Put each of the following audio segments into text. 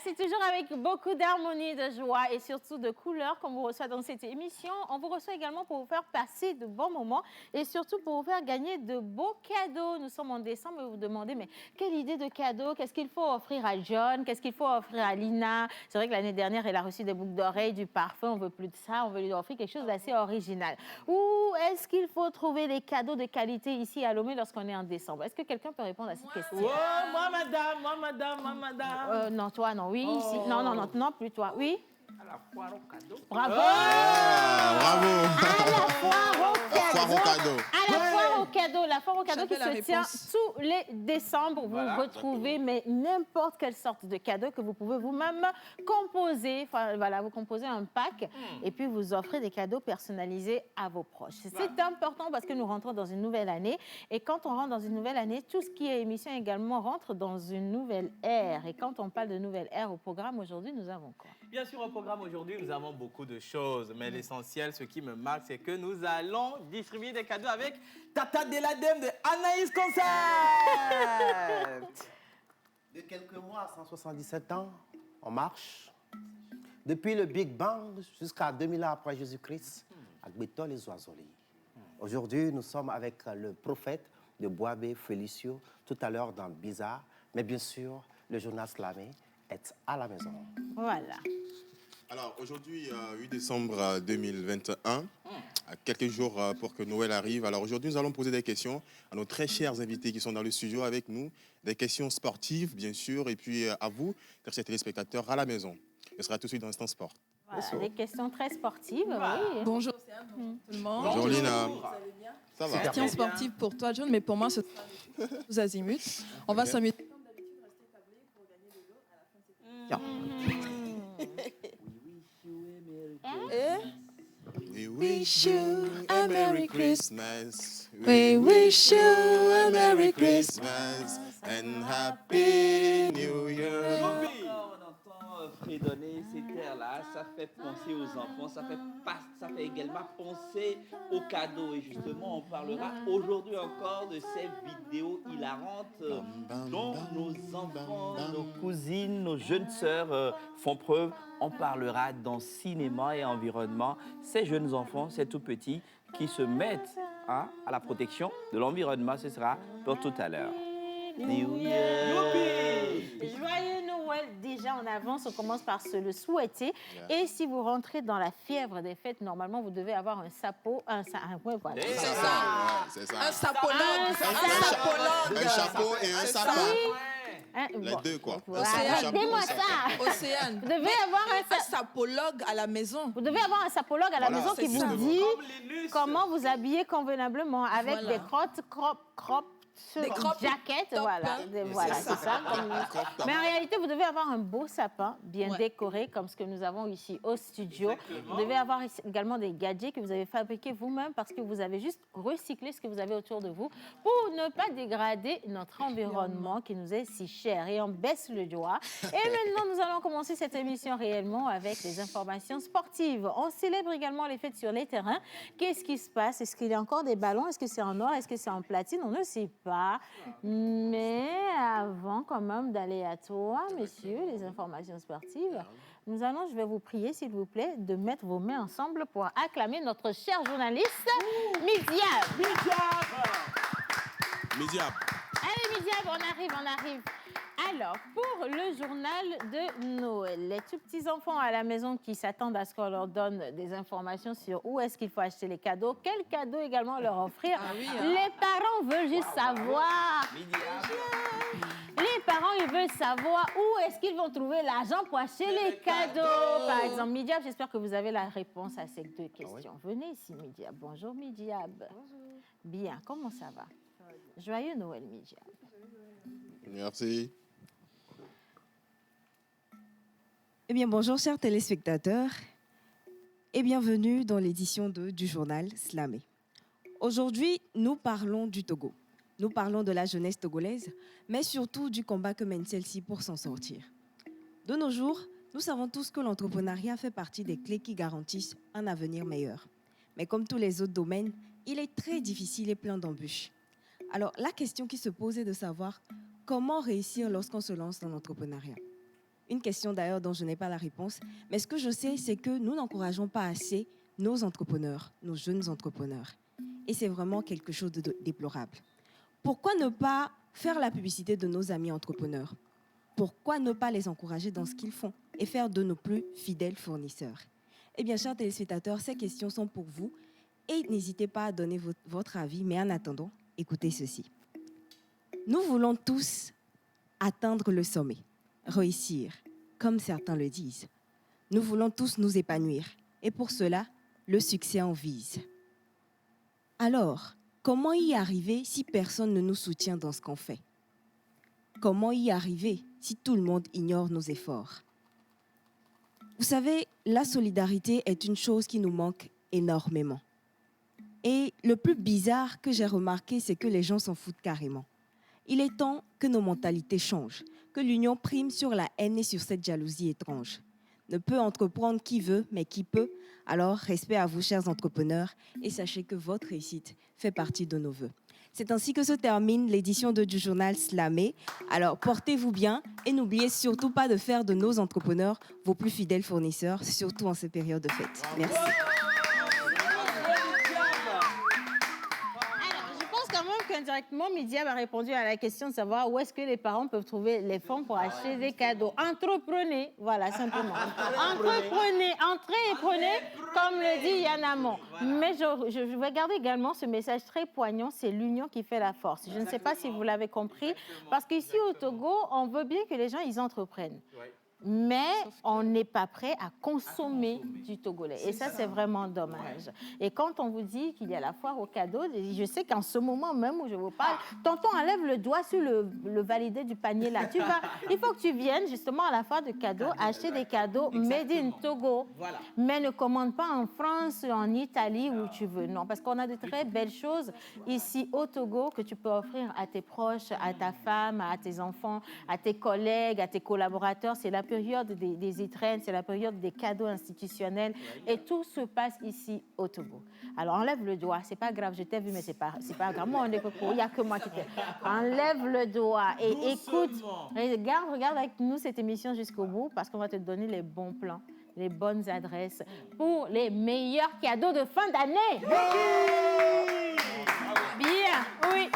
c'est toujours avec beaucoup d'harmonie, de joie et surtout de couleur qu'on vous reçoit dans cette émission. On vous reçoit également pour vous faire passer de bons moments et surtout pour vous faire gagner de beaux cadeaux. Nous sommes en décembre et vous vous demandez, mais quelle idée de cadeau? Qu'est-ce qu'il faut offrir à John? Qu'est-ce qu'il faut offrir à Lina? C'est vrai que l'année dernière, elle a reçu des boucles d'oreilles, du parfum. On veut plus de ça. On veut lui offrir quelque chose d'assez original. Ou est-ce qu'il faut trouver des cadeaux de qualité ici à Lomé lorsqu'on est en décembre? Est-ce que quelqu'un peut répondre à cette question? Oh, moi, madame, moi, madame, moi, madame. Non, toi, non. Oui, ici. Non, non, non, non, plus toi. Oui? À la foire au cadeau. Bravo! Bravo! À la foire au cadeau! cadeau. À la foire au cadeau. La foire au cadeau qui J'avais la se tient réponse. tous les décembre. Vous Voilà, retrouvez mais n'importe quelle sorte de cadeau que vous pouvez vous-même composer. Enfin, voilà, vous composez un pack et puis vous offrez des cadeaux personnalisés à vos proches. C'est important parce que nous rentrons dans une nouvelle année. Et quand on rentre dans une nouvelle année, tout ce qui est émission également rentre dans une nouvelle ère. Et quand on parle de nouvelle ère au programme aujourd'hui, nous avons quoi? Bien sûr, au programme aujourd'hui, nous avons beaucoup de choses. Mais l'essentiel, ce qui me marque, c'est que nous allons distribuer des cadeaux avec Tata Deladem de Anaïs Concept. De quelques mois à 177 ans, on marche. Depuis le Big Bang jusqu'à 2000 ans après Jésus-Christ, avec Béton les oiseaux. Aujourd'hui, nous sommes avec le prophète de Boabé, Félicio, tout à l'heure dans Bizarre. Mais bien sûr, le journal Slamé est à la maison. Voilà. Alors, aujourd'hui, 8 décembre 2021, à quelques jours pour que Noël arrive. Alors, aujourd'hui, nous allons poser des questions à nos très chers invités qui sont dans le studio avec nous. Des questions sportives, bien sûr, et puis à vous, chers téléspectateurs, à la maison. Ce sera tout de suite dans l'instant sport. Voilà, des questions très sportives, oui. Bonjour, tout le monde. Bonjour, Lina. C'est Ça va? question sportive pour toi, John, mais pour moi, ce sera tous azimuts. On va s'amuser. Comme d'habitude, rester tablé pour gagner de l'eau à la fin de cette émission. We wish you a Merry Christmas. We wish you a Merry Christmas and Happy New Year. Quand on entend fredonner ces terres-là, ça fait penser aux enfants, ça fait également penser aux cadeaux. Et justement, on parlera aujourd'hui encore de ces vidéos hilarantes dont nos enfants, nos cousines, nos jeunes sœurs font preuve. On parlera dans cinéma et environnement. Ces jeunes enfants, ces tout petits, qui se mettent à la protection de l'environnement. Ce sera pour tout à l'heure. New Year. Joyeux Noël, déjà en avance, on commence par se le souhaiter. Et si vous rentrez dans la fièvre des fêtes, normalement, vous devez avoir un sapot, ouais, voilà. C'est ça. Ouais, c'est ça. Un sapologue. Un sapologue. Un chapeau et un C'est ça. sapin. Hein, Les bon. deux, quoi. Voilà, Un chapeau, dis-moi un sapin. ça. Océane. Vous devez avoir Un sapologue à la maison. Vous devez avoir un sapologue à la Voilà, maison qui c'est vous ça. dit Comme Linus. comment vous habiller convenablement avec Voilà. des crop Des crop jackets, top, voilà, hein. voilà, c'est ça. Mais en réalité, vous devez avoir un beau sapin bien Ouais. décoré, comme ce que nous avons ici au studio. Vous devez avoir également des gadgets que vous avez fabriqués vous-même parce que vous avez juste recyclé ce que vous avez autour de vous pour ne pas dégrader notre environnement qui nous est si cher. Et on baisse le doigt. Et maintenant, nous allons commencer cette émission réellement avec les informations sportives. On célèbre également les fêtes sur les terrains. Qu'est-ce qui se passe? Est-ce qu'il y a encore des ballons? Est-ce que c'est en or? Est-ce que c'est en platine? On ne sait pas. Mais avant quand même d'aller à toi, messieurs, les informations sportives, je vais vous prier, s'il vous plaît, de mettre vos mains ensemble pour acclamer notre cher journaliste, Midiab. Midiab. Allez, Midiab, on arrive. Alors, pour le journal de Noël, les tout petits enfants à la maison qui s'attendent à ce qu'on leur donne des informations sur où est-ce qu'il faut acheter les cadeaux, quels cadeaux également leur offrir. Ah oui, hein. Les parents veulent juste savoir. Les parents, ils veulent savoir où est-ce qu'ils vont trouver l'argent pour acheter les cadeaux. Par exemple, Midiab, j'espère que vous avez la réponse à ces deux questions. Venez ici, Midiab. Bonjour, Midiab. Bonjour. Bien, comment ça va? Joyeux Noël, Midiab. Merci. Eh bien, bonjour chers téléspectateurs et bienvenue dans l'édition 2 du journal Slamé. Aujourd'hui, nous parlons du Togo. Nous parlons de la jeunesse togolaise, mais surtout du combat que mène celle-ci pour s'en sortir. De nos jours, nous savons tous que l'entrepreneuriat fait partie des clés qui garantissent un avenir meilleur. Mais comme tous les autres domaines, il est très difficile et plein d'embûches. Alors, la question qui se pose est de savoir comment réussir lorsqu'on se lance dans l'entrepreneuriat. Une question d'ailleurs dont je n'ai pas la réponse. Mais ce que je sais, c'est que nous n'encourageons pas assez nos entrepreneurs, nos jeunes entrepreneurs. Et c'est vraiment quelque chose de déplorable. Pourquoi ne pas faire la publicité de nos amis entrepreneurs? Pourquoi ne pas les encourager dans ce qu'ils font et faire de nos plus fidèles fournisseurs? Eh bien, chers téléspectateurs, ces questions sont pour vous et n'hésitez pas à donner votre avis. Mais en attendant, écoutez ceci. Nous voulons tous atteindre le sommet, réussir, comme certains le disent. Nous voulons tous nous épanouir et pour cela, le succès en vise. Alors, comment y arriver si personne ne nous soutient dans ce qu'on fait? Comment y arriver si tout le monde ignore nos efforts? Vous savez, la solidarité est une chose qui nous manque énormément. Et le plus bizarre que j'ai remarqué, c'est que les gens s'en foutent carrément. Il est temps que nos mentalités changent, que l'union prime sur la haine et sur cette jalousie étrange. Ne peut entreprendre qui veut, mais qui peut. Alors, respect à vous, chers entrepreneurs, et sachez que votre réussite fait partie de nos vœux. C'est ainsi que se termine l'édition du journal Slamé. Alors, portez-vous bien et n'oubliez surtout pas de faire de nos entrepreneurs vos plus fidèles fournisseurs, surtout en ces périodes de fête. Merci. Indirectement, Mydia a répondu à la question de savoir où est-ce que les parents peuvent trouver les fonds pour acheter des cadeaux. Entreprenez, voilà, simplement. Entreprenez, entrez et prenez, comme le dit Yann Amon. Mais je vais garder également ce message très poignant, c'est l'union qui fait la force. Je ne sais pas si vous l'avez compris, parce qu'ici au Togo, on veut bien que les gens, ils entreprennent. Mais on n'est pas prêt à consommer du togolais. Et ça, c'est vraiment dommage. Et quand on vous dit qu'il y a la foire aux cadeaux, je sais qu'en ce moment même où je vous parle, tonton enlève le doigt sur le validé du panier là. Il faut que tu viennes justement à la foire de cadeaux, acheter des cadeaux made in Togo. Voilà. Mais ne commande pas en France, en Italie, où tu veux. Non, parce qu'on a de très belles choses ici au Togo que tu peux offrir à tes proches, à ta femme, à tes enfants, à tes collègues, à tes collaborateurs. C'est la période des étrennes, c'est la période des cadeaux institutionnels et tout se passe ici au Togo. Alors enlève le doigt, c'est pas grave, je t'ai vu mais c'est pas grave. Moi on est il n'y a que moi qui t'ai. Enlève le doigt et écoute, regarde avec nous cette émission jusqu'au bout parce qu'on va te donner les bons plans, les bonnes adresses pour les meilleurs cadeaux de fin d'année. Bien, oui.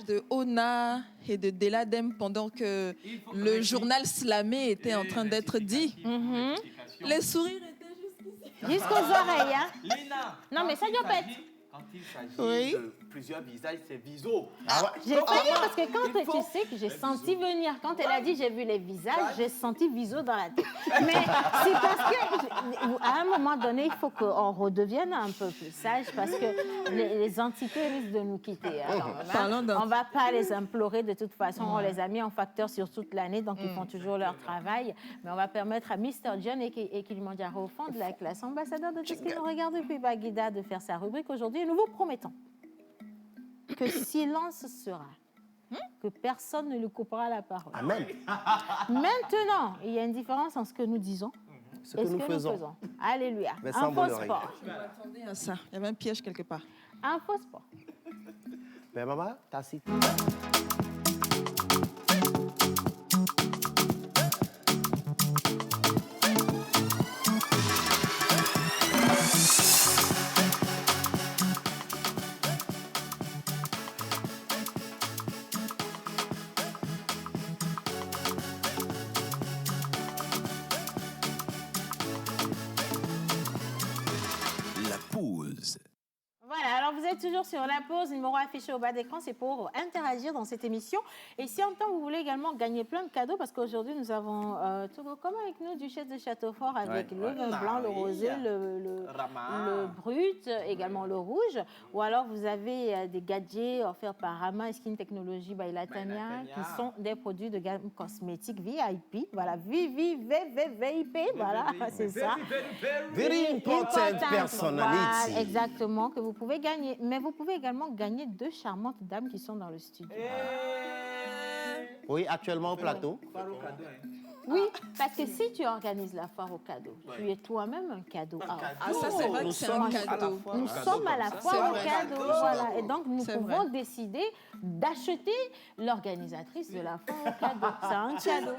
De Ona et de Deladem pendant que le journal Slamé était en train d'être dit. Les sourires étaient jusqu'aux oreilles. Hein? Lina. Non, mais ça doit pas être. Quand il s'agit de plusieurs visages, c'est viso. J'ai failli parce que quand tu sais que j'ai senti venir, quand elle a dit j'ai vu les visages, j'ai senti viso dans la tête. Mais c'est parce qu'à un moment donné, il faut qu'on redevienne un peu plus sage parce que les entités risquent de nous quitter. Alors, on ne va pas les implorer de toute façon. On les a mis en facteur sur toute l'année, donc ils font toujours leur travail. Mais on va permettre à Mr. John et Kilimanjaro au fond de la classe ambassadeur de tout ce qui nous regarde depuis Baguida de faire sa rubrique aujourd'hui. Et nous vous promettons que silence sera, que personne ne lui coupera la parole. Amen. Maintenant, il y a une différence entre ce que nous disons et ce que nous faisons. Alléluia. Mais un faux sport. Attendez à ça, il y avait un piège quelque part. Un faux sport. Mais maman, t'as cité. Voilà, alors vous êtes toujours sur la pause, numéro affiché au bas d'écran, c'est pour interagir dans cette émission. Et si en temps vous voulez également gagner plein de cadeaux, parce qu'aujourd'hui nous avons Togo comme avec nous Duchesse de Châteaufort avec le vin blanc, le rosé, le brut, également le rouge. Ou alors vous avez des gadgets offerts par Rama Skin Technology by Latania, qui sont des produits de gamme cosmétique VIP. Voilà, VIP, voilà, c'est ça. Very important personality. Voilà, exactement, que vous pouvez gagner. Mais vous pouvez également gagner 2 charmantes dames qui sont dans le studio. Oui, actuellement au plateau. Oui, parce que si tu organises la foire au cadeau, tu es toi-même un cadeau. Ah, ça, c'est vrai que c'est un cadeau. Nous sommes à la C'est foire au vrai. cadeau, voilà. Et donc, nous C'est pouvons vrai. décider d'acheter l'organisatrice de la foire au cadeau. C'est un cadeau.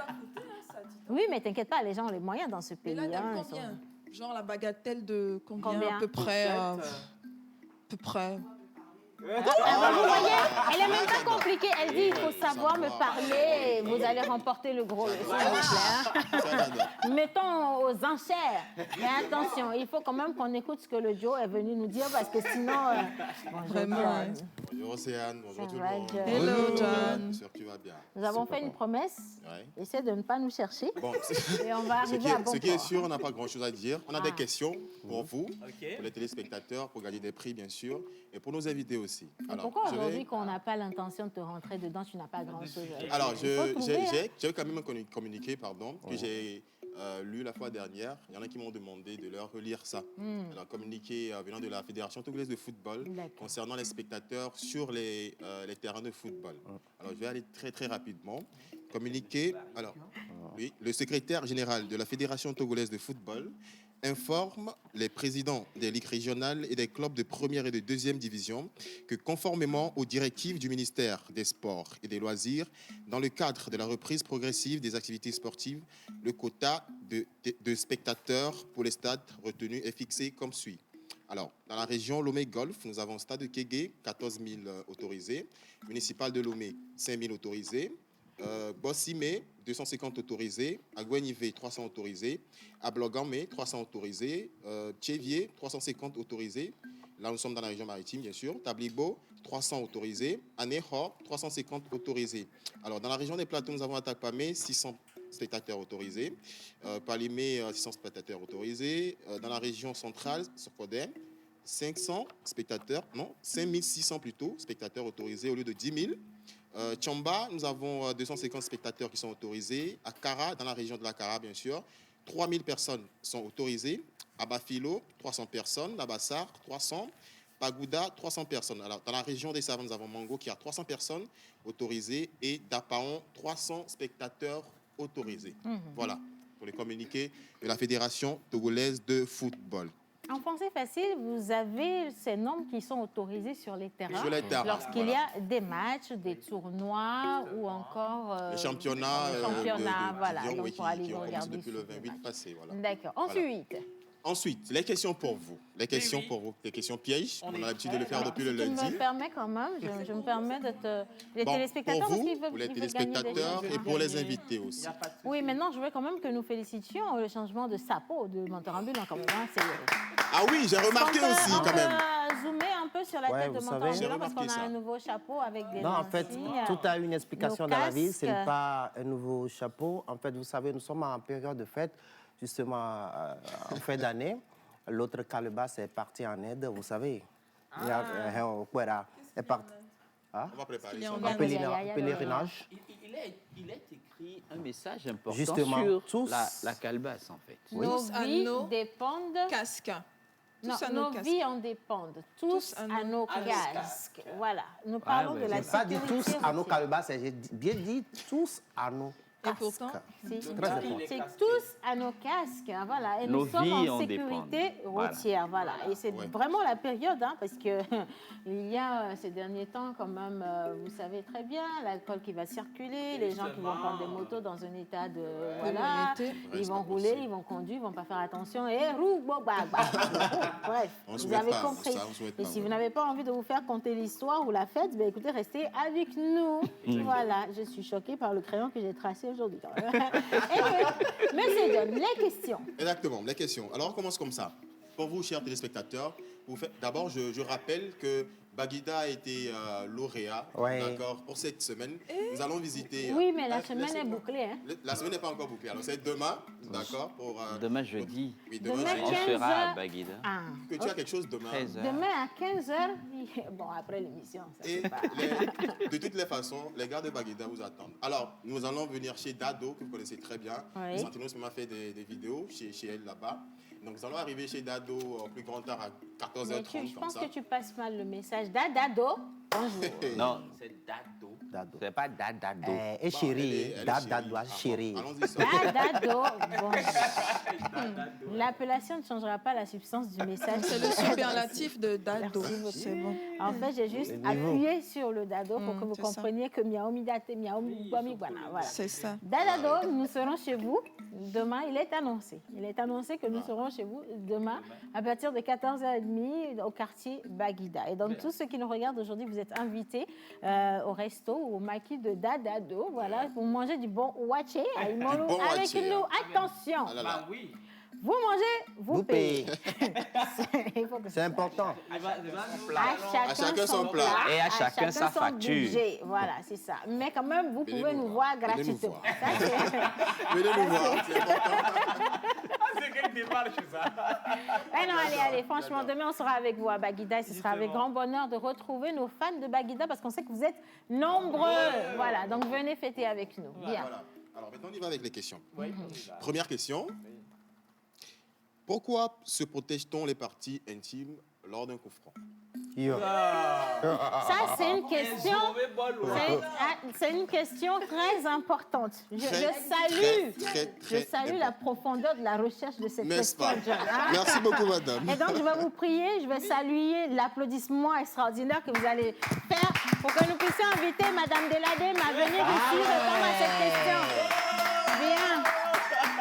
Oui, mais t'inquiète pas, les gens ont les moyens dans ce Et pays. là, hein, ils combien sont- Genre la bagatelle de combien, Combien à peu près à peu près. Ah, bah, vous voyez, elle est même pas compliquée. Elle dit, il faut savoir me parler et vous allez remporter le gros. S'il vous plaît, hein. Ça, j'adore. Mettons aux enchères. Mais attention, il faut quand même qu'on écoute ce que le Joe est venu nous dire parce que sinon... bonjour, Vraiment, John. Bonjour Océane, bonjour Ça tout le va, monde. John? Hello, John. J'espère que tu vas bien. Nous avons fait une promesse. Ouais. Essaie de ne pas nous chercher. Bon, Et on va ce arriver qui à bon est, ce qui est port. sûr, on n'a pas grand-chose à dire. On a Ah. des questions pour vous, Ok. pour les téléspectateurs, pour gagner des prix, bien sûr, et pour nos invités aussi. Mais Alors, pourquoi je vais- aujourd'hui qu'on n'a pas l'intention de te rentrer dedans, tu n'as pas grand-chose à dire? Alors, Il faut trouver, hein. j'ai quand même communiqué, pardon, que j'ai lu la fois dernière. Il y en a qui m'ont demandé de leur relire ça. Alors, communiqué venant de la Fédération togolaise de football D'accord. concernant les spectateurs sur les terrains de football. Alors, je vais aller très, très rapidement. Communiqué. Alors, oui, le secrétaire général de la Fédération togolaise de football informe les présidents des ligues régionales et des clubs de première et de deuxième division que conformément aux directives du ministère des Sports et des Loisirs, dans le cadre de la reprise progressive des activités sportives, le quota de spectateurs pour les stades retenus est fixé comme suit. Alors, dans la région Lomé-Golf, nous avons Stade de Kégué, 14 000 autorisés, municipal de Lomé, 5 000 autorisés, Bossimé, 250 autorisés, à Gouenivé, 300 autorisés, à Blogamé, 300 autorisés, Tchévier, 350 autorisés. Là, nous sommes dans la région maritime, bien sûr. Tablibo, 300 autorisés. À Nehor, 350 autorisés. Alors, dans la région des plateaux, nous avons à Takpamé, 600 spectateurs autorisés. Palimé, 600 spectateurs autorisés. Dans la région centrale, sur Podem, 500 spectateurs, non, 5600 plutôt, spectateurs autorisés au lieu de 10 000. Tchamba, nous avons 250 spectateurs qui sont autorisés. À Kara, dans la région de la Kara, bien sûr, 3000 personnes sont autorisées. À Bafilo, 300 personnes. À Bassar, 300. Pagouda, 300 personnes. Alors, dans la région des Savants, nous avons Mango qui a 300 personnes autorisées et Dapaon, 300 spectateurs autorisés. Voilà, pour les communiqués de la Fédération togolaise de football. En français facile, vous avez ces nombres qui sont autorisés sur les terrains. Sur les terrains, Lorsqu'il voilà. y a des matchs, des tournois ou encore... Les championnats, les championnats, voilà. Division, Donc, oui, pour aller qui ont commencé regarder depuis le sur les 28 matchs. passé. Voilà. D'accord. Voilà. Ensuite, Ensuite, les questions pour vous. Les questions oui. pour vous. Les questions pièges. On a l'habitude de le faire alors, depuis si le tu lundi. me permets quand même, je me permets de te... Les Bon, téléspectateurs, pour parce vous, qu'ils veulent, pour les ils veulent gagner des téléspectateurs choses. et pour les invités aussi. Oui, maintenant, je veux quand même que nous félicitions le changement de sapo de Montorambule en Cameroun. Ah oui, j'ai remarqué aussi quand même. On peut zoomer un peu sur la Ouais, tête de vous savez- Montorambule J'ai parce qu'on remarqué a ça. un nouveau chapeau avec des Non, en fait, lentilles. tout a une explication nos dans la vie. Ce n'est casques. pas un nouveau chapeau. En fait, vous savez, nous sommes en période de fête, justement en fin d'année. L'autre calebasse est parti en aide, vous savez. Il y a, est parti On va préparer Il y a ça. en en Inde. pèlerinage. Il est écrit un message important Justement, sur tous- la calebasse, en fait. Nos Tous à vies nos dépendent... Casque. Non, Tous à nos nos casques. vies en dépendent. Tous à nos casques. Voilà. Nous parlons ouais, de la Je n'ai pas dit sécurité tous à nos routière. calebasses, j'ai bien dit tous à nos Et casques. pourtant, C'est Très important. c'est tous à nos casques, hein, voilà. Et Nos nous sommes vies en en sécurité dépendent. Voilà. routière, voilà. Et c'est Ouais. vraiment la période, hein, parce que il y a ces derniers temps quand même, vous savez très bien, l'alcool qui va circuler, les gens qui vont prendre des motos dans un état de voilà, d'ébriété. ils c'est vont pas rouler, possible. ils vont conduire, ils vont pas faire attention et roule, bon, bah, bah. Bref, On vous souhaite avez pas, compris. ça, on souhaite Et pas, si vous ouais. n'avez pas envie de vous faire compter l'histoire ou la fête, ben écoutez, restez avec nous. Voilà, je suis choquée par le crayon que j'ai tracé aujourd'hui. quand même. Anyway, Monsieur John, les questions. Exactement, les questions. Alors, on commence comme ça. Pour vous, chers téléspectateurs, d'abord, je rappelle que Baguida a été lauréat, Ouais. d'accord, pour cette semaine. Nous allons visiter... Oui, mais la semaine est bouclée. Hein. La semaine n'est pas encore bouclée. Alors, c'est demain, d'accord, pour... Demain, jeudi, Oui, Demain, demain, on 15 sera à heures. Baguida. Ah, que tu as quelque chose demain. 13 heures. demain à 15h, bon, après l'émission, ça Et c'est pas... de toutes les façons, les gars de Baguida vous attendent. Alors, nous allons venir chez Dado, que vous connaissez très bien. Oui. Santinos m'a fait des vidéos chez elle là-bas. Donc, nous allons arriver chez Dado au plus grand tard à Mais 14h30, je comme pense ça. que tu passes mal le message. Dado, bonjour. Non, c'est Dado. Dado. C'est pas Dadado. Et chérie, elle est Dado, chérie. chérie. Allons-y, ça. Dadado. Bon. L'appellation ne changera pas la substance du message. C'est le superlatif de Dado. Merci C'est bon. En fait, j'ai juste Le niveau. appuyé sur le dado pour que vous c'est ça. compreniez que miaomi date, miaomi guami guana. Voilà. C'est ça. Dadado, nous serons chez vous demain. Il est annoncé. Il est annoncé que nous serons chez vous demain à partir de 14h30 au quartier Baguida. Et donc, tous ceux qui nous regardent aujourd'hui, vous êtes invités au resto ou au maquis de Dadado. Voilà, pour manger du bon wache aïmolo bon avec wache. nous. Attention, Ah là là. oui. vous mangez, vous payez. Il faut que C'est important. à chacun son plat. Et à chacun sa son facture. budget. Voilà, c'est ça. Mais quand même, vous Venez pouvez nous nous voir. voir Venez nous gratuitement. voir. Ça, c'est- Venez nous voir, c'est important. C'est quelle démarche, ça? Eh non, allez, franchement, demain, on sera avec vous à Baguida et ce sera avec grand bonheur de retrouver nos fans de Baguida parce qu'on sait que vous êtes nombreux. Voilà, donc venez fêter avec nous. Bien. Voilà. Alors maintenant, on y va avec les questions. Première question. Pourquoi se protège-t-on les parties intimes lors d'un coup franc? Yo. Ça, c'est une question. C'est une question très importante. Je salue. Je salue la profondeur de la recherche de cette N'est-ce question, pas? John. Hein? Merci beaucoup, madame. Et donc, je vais vous prier, je vais saluer l'applaudissement extraordinaire que vous allez faire pour que nous puissions inviter Madame Deladem à venir ici répondre à cette question. Bien.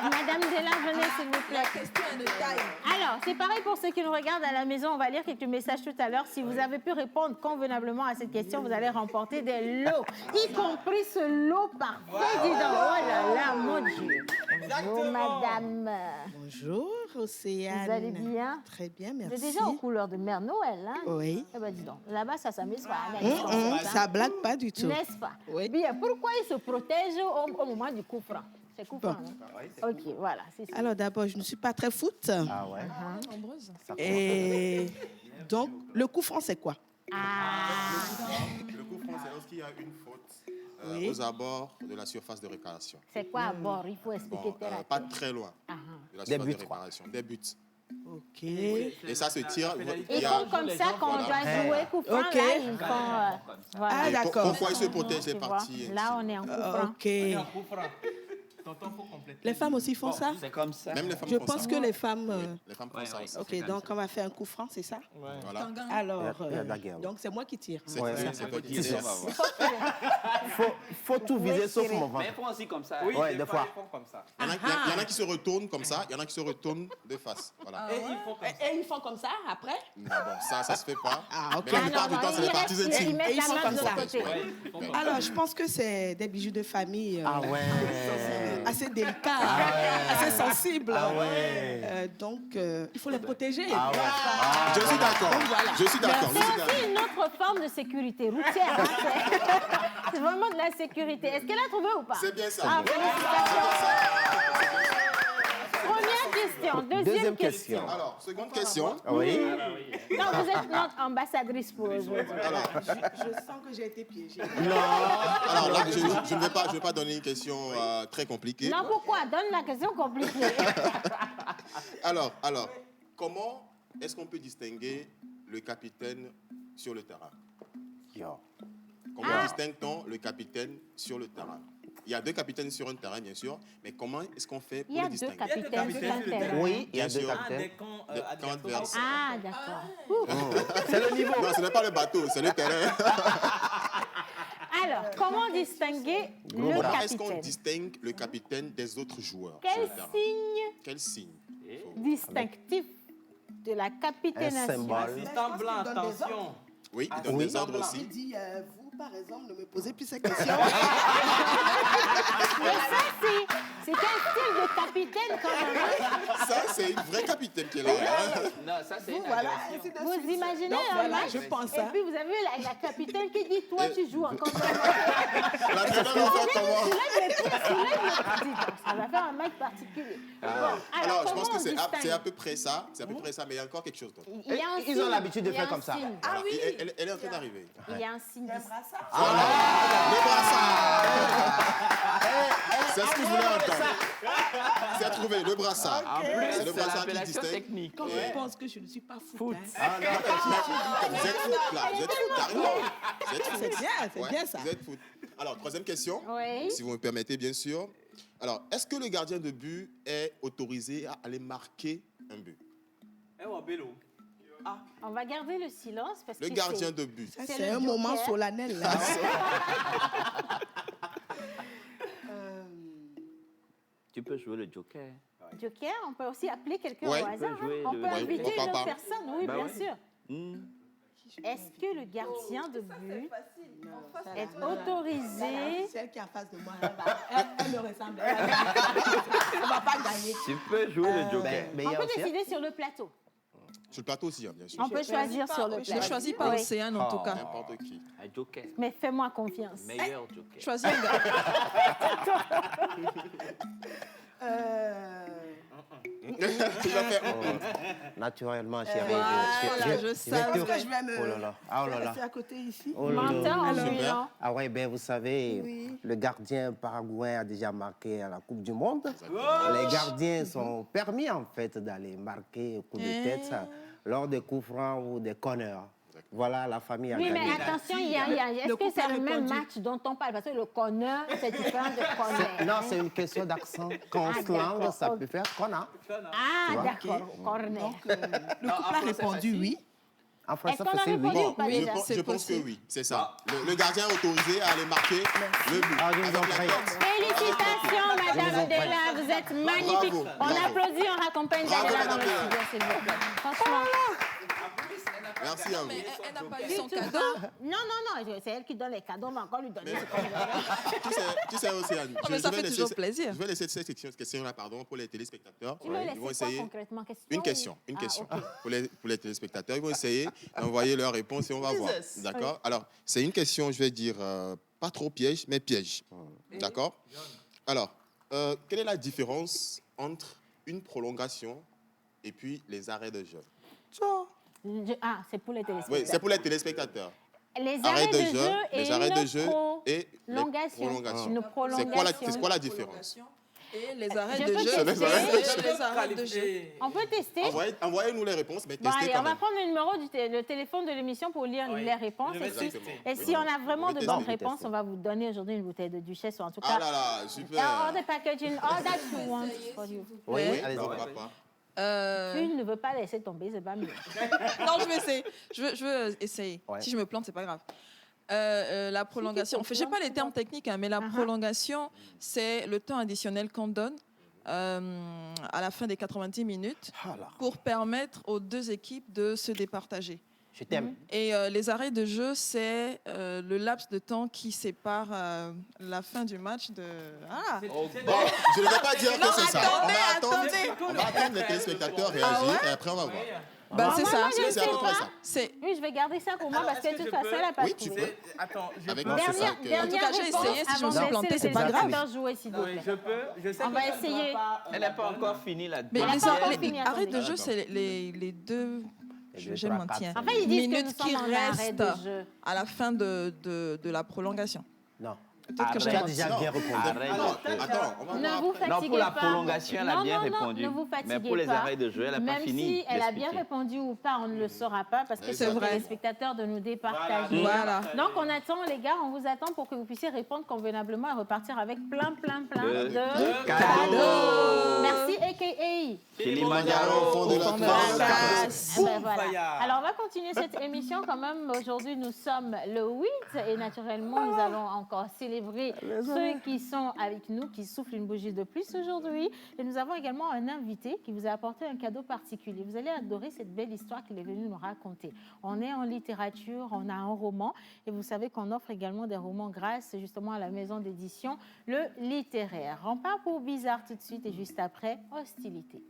Madame Dela, venez s'il vous plaît. Question de taille. Alors, c'est pareil pour ceux qui nous regardent à la maison. On va lire quelques messages tout à l'heure. Si vous avez pu répondre convenablement à cette question, vous allez remporter des lots, y compris ce lot parfait. Dis donc, oh là là, mon Dieu. Bonjour, madame. Bonjour, Océane. Vous allez bien? Très bien, Vous merci. êtes déjà aux couleurs de Mère Noël, hein? Oui. Eh ben, dis donc, là-bas, ça s'amuse pas. Ça blague pas du tout. N'est-ce pas? Oui. Bien, pourquoi ils se protègent au moment du coup franc? C'est coup franc, hein? Ok, voilà, c'est ça. Alors d'abord, je ne suis pas très foot. Ah ouais. Nombreuse. Et donc, le coup franc, c'est quoi? Le coup franc, c'est lorsqu'il y a une faute Oui. aux abords de la surface de réparation. C'est quoi à bord? Il faut expliquer Bon, terre à pas terre. très loin Ah, de la Des surface buts, de réparation. Des buts. Ok. Et ça se tire. Ils il y a- font comme ça quand on doit jouer coup franc. Ok. Là, ils font. Voilà. Ah, d'accord. Pourquoi ils se protègent les Tu vois, parties là, intimes? on est en coup franc. Ok. Tonton, faut compléter. Les femmes aussi font ça? C'est comme ça. Même les femmes Je font pense ça. que les femmes... Les femmes font ça aussi. Ok, donc on va faire un coup franc, c'est ça? Voilà. Alors, Il y a de la guerre. donc c'est moi qui tire. C'est Ouais. c'est toi qui C'est tires. ça. Faut tout viser sauf mon Mais ventre. ils font aussi comme ça. Oui, Ouais, des des fois. ils font comme ça. Il y en a qui se retournent comme ça, il y en a qui se retournent de face. Voilà. Et ils font comme ça. Et ils font comme ça après? Non, bon, ça se fait pas. Ah, ok. Mais la plupart du temps, c'est les ils parties mettent- ils intimes. mettent Et ils la sont main comme de ça. l'autre côté. Ouais. Ils font comme ça. Alors, je pense que c'est des bijoux de famille Ah ouais. assez délicats, assez sensibles. Donc, il faut les protéger. Ah ouais. Je suis d'accord. Je suis d'accord. je suis C'est d'accord. aussi une autre forme de sécurité routière. Hein, c'est vraiment de la sécurité. Est-ce qu'elle a trouvé ou pas? C'est bien ça. Ah, félicitations. Première question. Deuxième question. Alors, seconde question. Oui. Non, vous êtes notre ambassadrice pour aujourd'hui. Alors, Je sens que j'ai été piégée. alors là, je ne vais pas donner une question très compliquée. Non, pourquoi? Donne la question compliquée. Alors, comment est-ce qu'on peut distinguer le capitaine sur le terrain? Yo. Comment distingue-t-on le capitaine sur le terrain? Il y a deux capitaines sur un terrain, bien sûr, mais comment est-ce qu'on fait Il pour y a les deux distinguer? capitaines sur un terrain. Oui, il y a Bien deux sûr. Ah, capitaines. des camps Des camps adverses. Ah, d'accord. C'est le niveau. Non, ce n'est pas le bateau, c'est le terrain. Alors, comment distinguer le Comment est-ce qu'on capitaine? distingue le capitaine des autres joueurs sur Quel le terrain? signe Quel signe? distinctif de la capitaineation? Un symbole. Assistant blanc, attention. Oui, il donne oui. des ordres aussi. Il dit, vous, par exemple, ne me posez plus ces questions. Mais ça, c'est quel style de capitaine quand même? Ça, c'est une vraie capitaine qui est là. hein. Non, ça c'est une Voilà. agression. ainsi de Vous suite. imaginez Donc, un voilà, match je pense. et puis vous avez la capitaine qui dit, toi tu joues encore. L'entraîneur va faire comment? Soulève le pied. Ça va faire un match particulier. Bon, Alors, je pense comment que on distingue? c'est à peu près ça. C'est à peu près ça, mais il y a encore quelque chose d'autre. Il y a un Ils signe, ont l'habitude de il y a faire un comme ça. signe. Voilà, elle est en train d'arriver. Il y a un signe. Le brassard. C'est ce que je voulais entendre. C'est trouvé, le brassard. En plus, C'est le c'est brassard qui l'appellation distingue. technique. Quand je pense que je ne suis pas foot. hein. Ah, non, mais vous êtes foot, là. Vous êtes foot, carrément. Vous êtes foot. C'est bien Ouais, bien ça. Vous êtes foot. Alors, troisième question, Oui. si vous me permettez, bien sûr. Alors, est-ce que le gardien de but est autorisé à aller marquer un but? Eh, ouais, Bello. On va garder le silence parce Le que gardien de but. Ça, C'est c'est le un moment joker. solennel. Là. Tu peux jouer le joker. Joker, on peut aussi appeler quelqu'un Ouais. au hasard. On peut jouer On le- peut Ouais, inviter pourquoi une autre pas. personne, oui, Bah bien ouais. sûr. Hmm. Est-ce que le gardien de but est autorisé? Celle qui est en face de moi, elle me ressemble. Elle ne va pas gagner. Tu peux jouer le joker. Mais il On y a peut aussi... décider sur le plateau. Sur le plateau aussi, hein, bien sûr. On peut choisir sur le Je ne plateau. choisis pas Oui. Océane en tout cas. N'importe qui. Un joker. Mais fais-moi confiance. Meilleur joker. Choisis un gars. Tu vas faire. Naturellement, chérie. Voilà, je vais savais te- que je vais me- Oh là là. Ah, oh là là. C'est à côté ici. Oh là là. Menteur Alors, ambulant. Ah ouais, ben vous savez, Oui. le gardien paraguayen a déjà marqué à la Coupe du Monde. Les gardiens sont permis en fait d'aller marquer au coup de tête ça, lors des coups francs ou des corners. Voilà, la famille a Oui, gagné. mais attention, est-ce Le que couple c'est a le même répondu. match dont on parle? Parce que le corner, c'est différent de corner. Non, c'est une question d'accent. Quand on Ah, se langue, d'accord. ça peut faire corner. Ah, vois? d'accord, corner. Le couple a répondu oui. En Est-ce français, qu'on a c'est répondu oui. ou pas je déjà? pense, c'est je pense que possible. oui, c'est ça. Le gardien est autorisé à aller marquer le but. Ah, je vous avec en la prie. tête. Félicitations, Madame Adela, vous êtes magnifique. Bravo, On bravo. applaudit, on raccompagne Bravo, Adela dans le Madame studio, s'il vous plaît. Franchement. Merci à vous. Mais elle n'a pas eu Du son tout cadeau. ça. Non, c'est elle qui donne les cadeaux, on va encore lui donner. ce qu'on veut. Tu sais, Océane, mais ça fait toujours plaisir. Je vais laisser cette question-là, pardon, pour les téléspectateurs. Tu veux Ils vont laisser quoi essayer. concrètement? Une question, une Ah, question. ok. Pour les téléspectateurs, ils vont essayer d'envoyer leurs réponses et on va voir. D'accord? Alors, c'est une question, je vais dire, pas trop piège, mais piège. D'accord? Alors, quelle est la différence entre une prolongation et puis les arrêts de jeu? Ah, c'est pour les Oui, téléspectateurs. c'est pour les téléspectateurs. Les Arrêts de jeu, et les arrêts de une jeu et les prolongation. prolongations. Une prolongation. C'est quoi la différence? Et les arrêts Je de peux jeu. tester. C'est les arrêts de jeu. On peut tester? Envoyez-nous les réponses, mais Bon, testez allez, quand on va même. prendre le numéro le téléphone de l'émission pour lire les réponses. Je vais Et si, tester. et si on a vraiment Je de vais bonnes tester. réponses, on va vous donner aujourd'hui une bouteille de Duchesse, ou en tout cas, Ah là là, all super. the packaging, all that you want for you. Oui, Oui, allez-y. pourquoi pas. Tu ne veux pas laisser tomber, c'est pas mieux. Non, je vais essayer. Je veux essayer. Ouais. Si je me plante, c'est pas grave. La prolongation. En fait, je sais pas les termes techniques, hein, mais la Uh-huh. prolongation, c'est le temps additionnel qu'on donne à la fin des 90 minutes Ah là, pour permettre aux deux équipes de se départager. je t'aime. Et les arrêts de jeu, c'est le laps de temps qui sépare la fin du match de... Ah, Bon, je ne vais pas dire que c'est ça. attendez, On va attendre les téléspectateurs réagir et après on va voir. bah, c'est ça. je C'est à peu sais près pas. ça. C'est... Oui, je vais garder ça pour moi Alors, parce que est-ce de que toute je façon, peux? elle n'a pas Oui, tu trouvé. peux. Attends, je Avec peux. moi, c'est Dernière, ça que- dernière En tout cas, j'ai réponse essayé, si je avant me suis de plantée, laisser c'est pas les grave. téléspectateurs jouer, s'il vous Oui, plaît. je peux. Je sais On que va ça ne essayer. sera pas Elle n'a pas encore fini la Mais Elle a les, pas ar- encore les fini, arrêts de attendez. jeu, c'est les deux... Les Je deux, je trois, m'en quatre, tiens. cinq. En fait, ils disent que Minutes nous qui sommes en arrêt de restent jeu. à la fin de la prolongation. Non. Peut-être que Tu je as m'en déjà tiens. bien répondu. Arrête. Attends, on va Ne voir vous après. fatiguez Non, pour la pas. prolongation, elle a Non, bien non, non, répondu. ne vous fatiguez Mais pour les pas. arrêts de jeu, elle n'a pas Même fini. si elle a bien d'expliquer. répondu ou pas, on ne le saura pas parce que C'est c'est aux vrai. téléspectateurs de nous départager. Voilà. Donc on attend les gars, on vous attend pour que vous puissiez répondre convenablement et repartir avec plein de cadeaux. Merci a.k.a. Kilimanjaro Au fond de la fond de classe. la classe. Eh ben, voilà. Faya. Alors, on va continuer cette émission quand même. Aujourd'hui, nous sommes le 8 et naturellement, nous allons encore célébrer ceux qui sont avec nous, qui soufflent une bougie de plus aujourd'hui. Et nous avons également un invité qui vous a apporté un cadeau particulier. Vous allez adorer cette belle histoire qu'il est venu nous raconter. On est en littérature, on a un roman et vous savez qu'on offre également des romans grâce justement à la maison d'édition Le Littéraire. On part pour Bizarre tout de suite et juste après, Hostilité.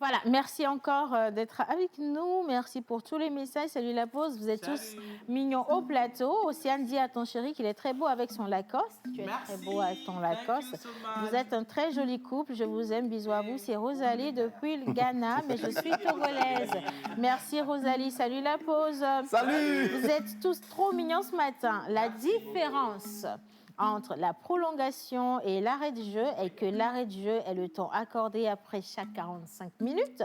Voilà, merci encore d'être avec nous. Merci pour tous les messages. Salut la pause, vous êtes tous mignons au plateau. Océane dit à ton chéri qu'il est très beau avec son Lacoste. Tu es très beau avec ton Lacoste. Vous êtes un très joli couple. Je vous aime. Bisous à vous. C'est Rosalie depuis le Ghana, mais je suis togolaise. Merci Rosalie. Salut la pause. Salut. Vous êtes tous trop mignons ce matin. La différence entre la prolongation et l'arrêt de jeu est que l'arrêt de jeu est le temps accordé après chaque 45 minutes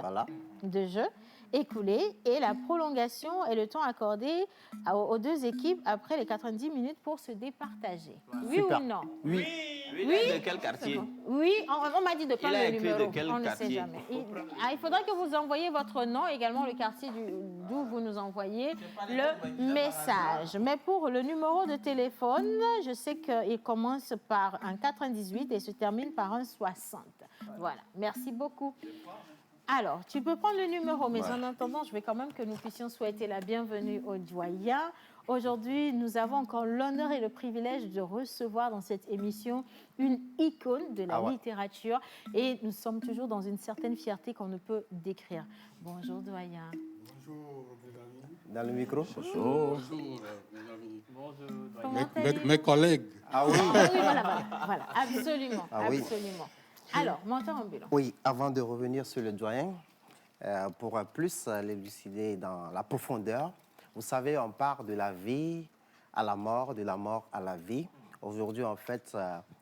de jeu écoulé et la prolongation est le temps accordé aux deux équipes après les 90 minutes pour se départager. Oui Super. ou non? Oui. Oui, de quel quartier? Oui, on m'a dit de prendre Il a le écrit numéro. de quel On ne sait quartier? jamais. Il faudra que vous envoyiez votre nom, également le quartier d'où vous nous envoyez le message. Mais pour le numéro de téléphone, je sais qu'il commence par un 98 et se termine par un 60. Voilà, merci beaucoup. Alors, tu peux prendre le numéro, mais en attendant, je vais quand même que nous puissions souhaiter la bienvenue aux doyens. Aujourd'hui, nous avons encore l'honneur et le privilège de recevoir dans cette émission une icône de la littérature et nous sommes toujours dans une certaine fierté qu'on ne peut décrire. Bonjour, doyen. Bonjour, Dans le micro. Bonjour. Comment Mes collègues. Ah oui. Ah oui, voilà, absolument, Ah oui. absolument. Alors, menteur ambulant. Oui, avant de revenir sur le doyen, pour plus l'élucider dans la profondeur, vous savez, on part de la vie à la mort, de la mort à la vie. Aujourd'hui, en fait,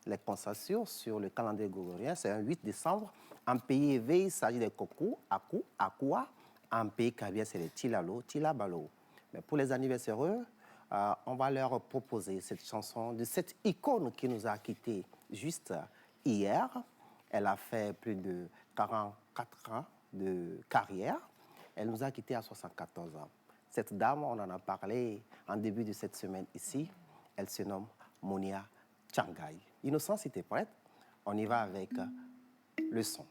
les concentrations sur le calendrier grégorien, c'est un 8 décembre. En pays éveillé, il s'agit des Koku, Aku, Akua. En pays caribéen, c'est les Tilalo, Tilabalo. Mais pour les anniversaires, on va leur proposer cette chanson de cette icône qui nous a quittés juste hier. Elle a fait plus de 44 ans de carrière. Elle nous a quittés à 74 ans. Cette dame, on en a parlé en début de cette semaine ici. Elle se nomme Monia Changai. Innocent, si tu es prête, on y va avec le son.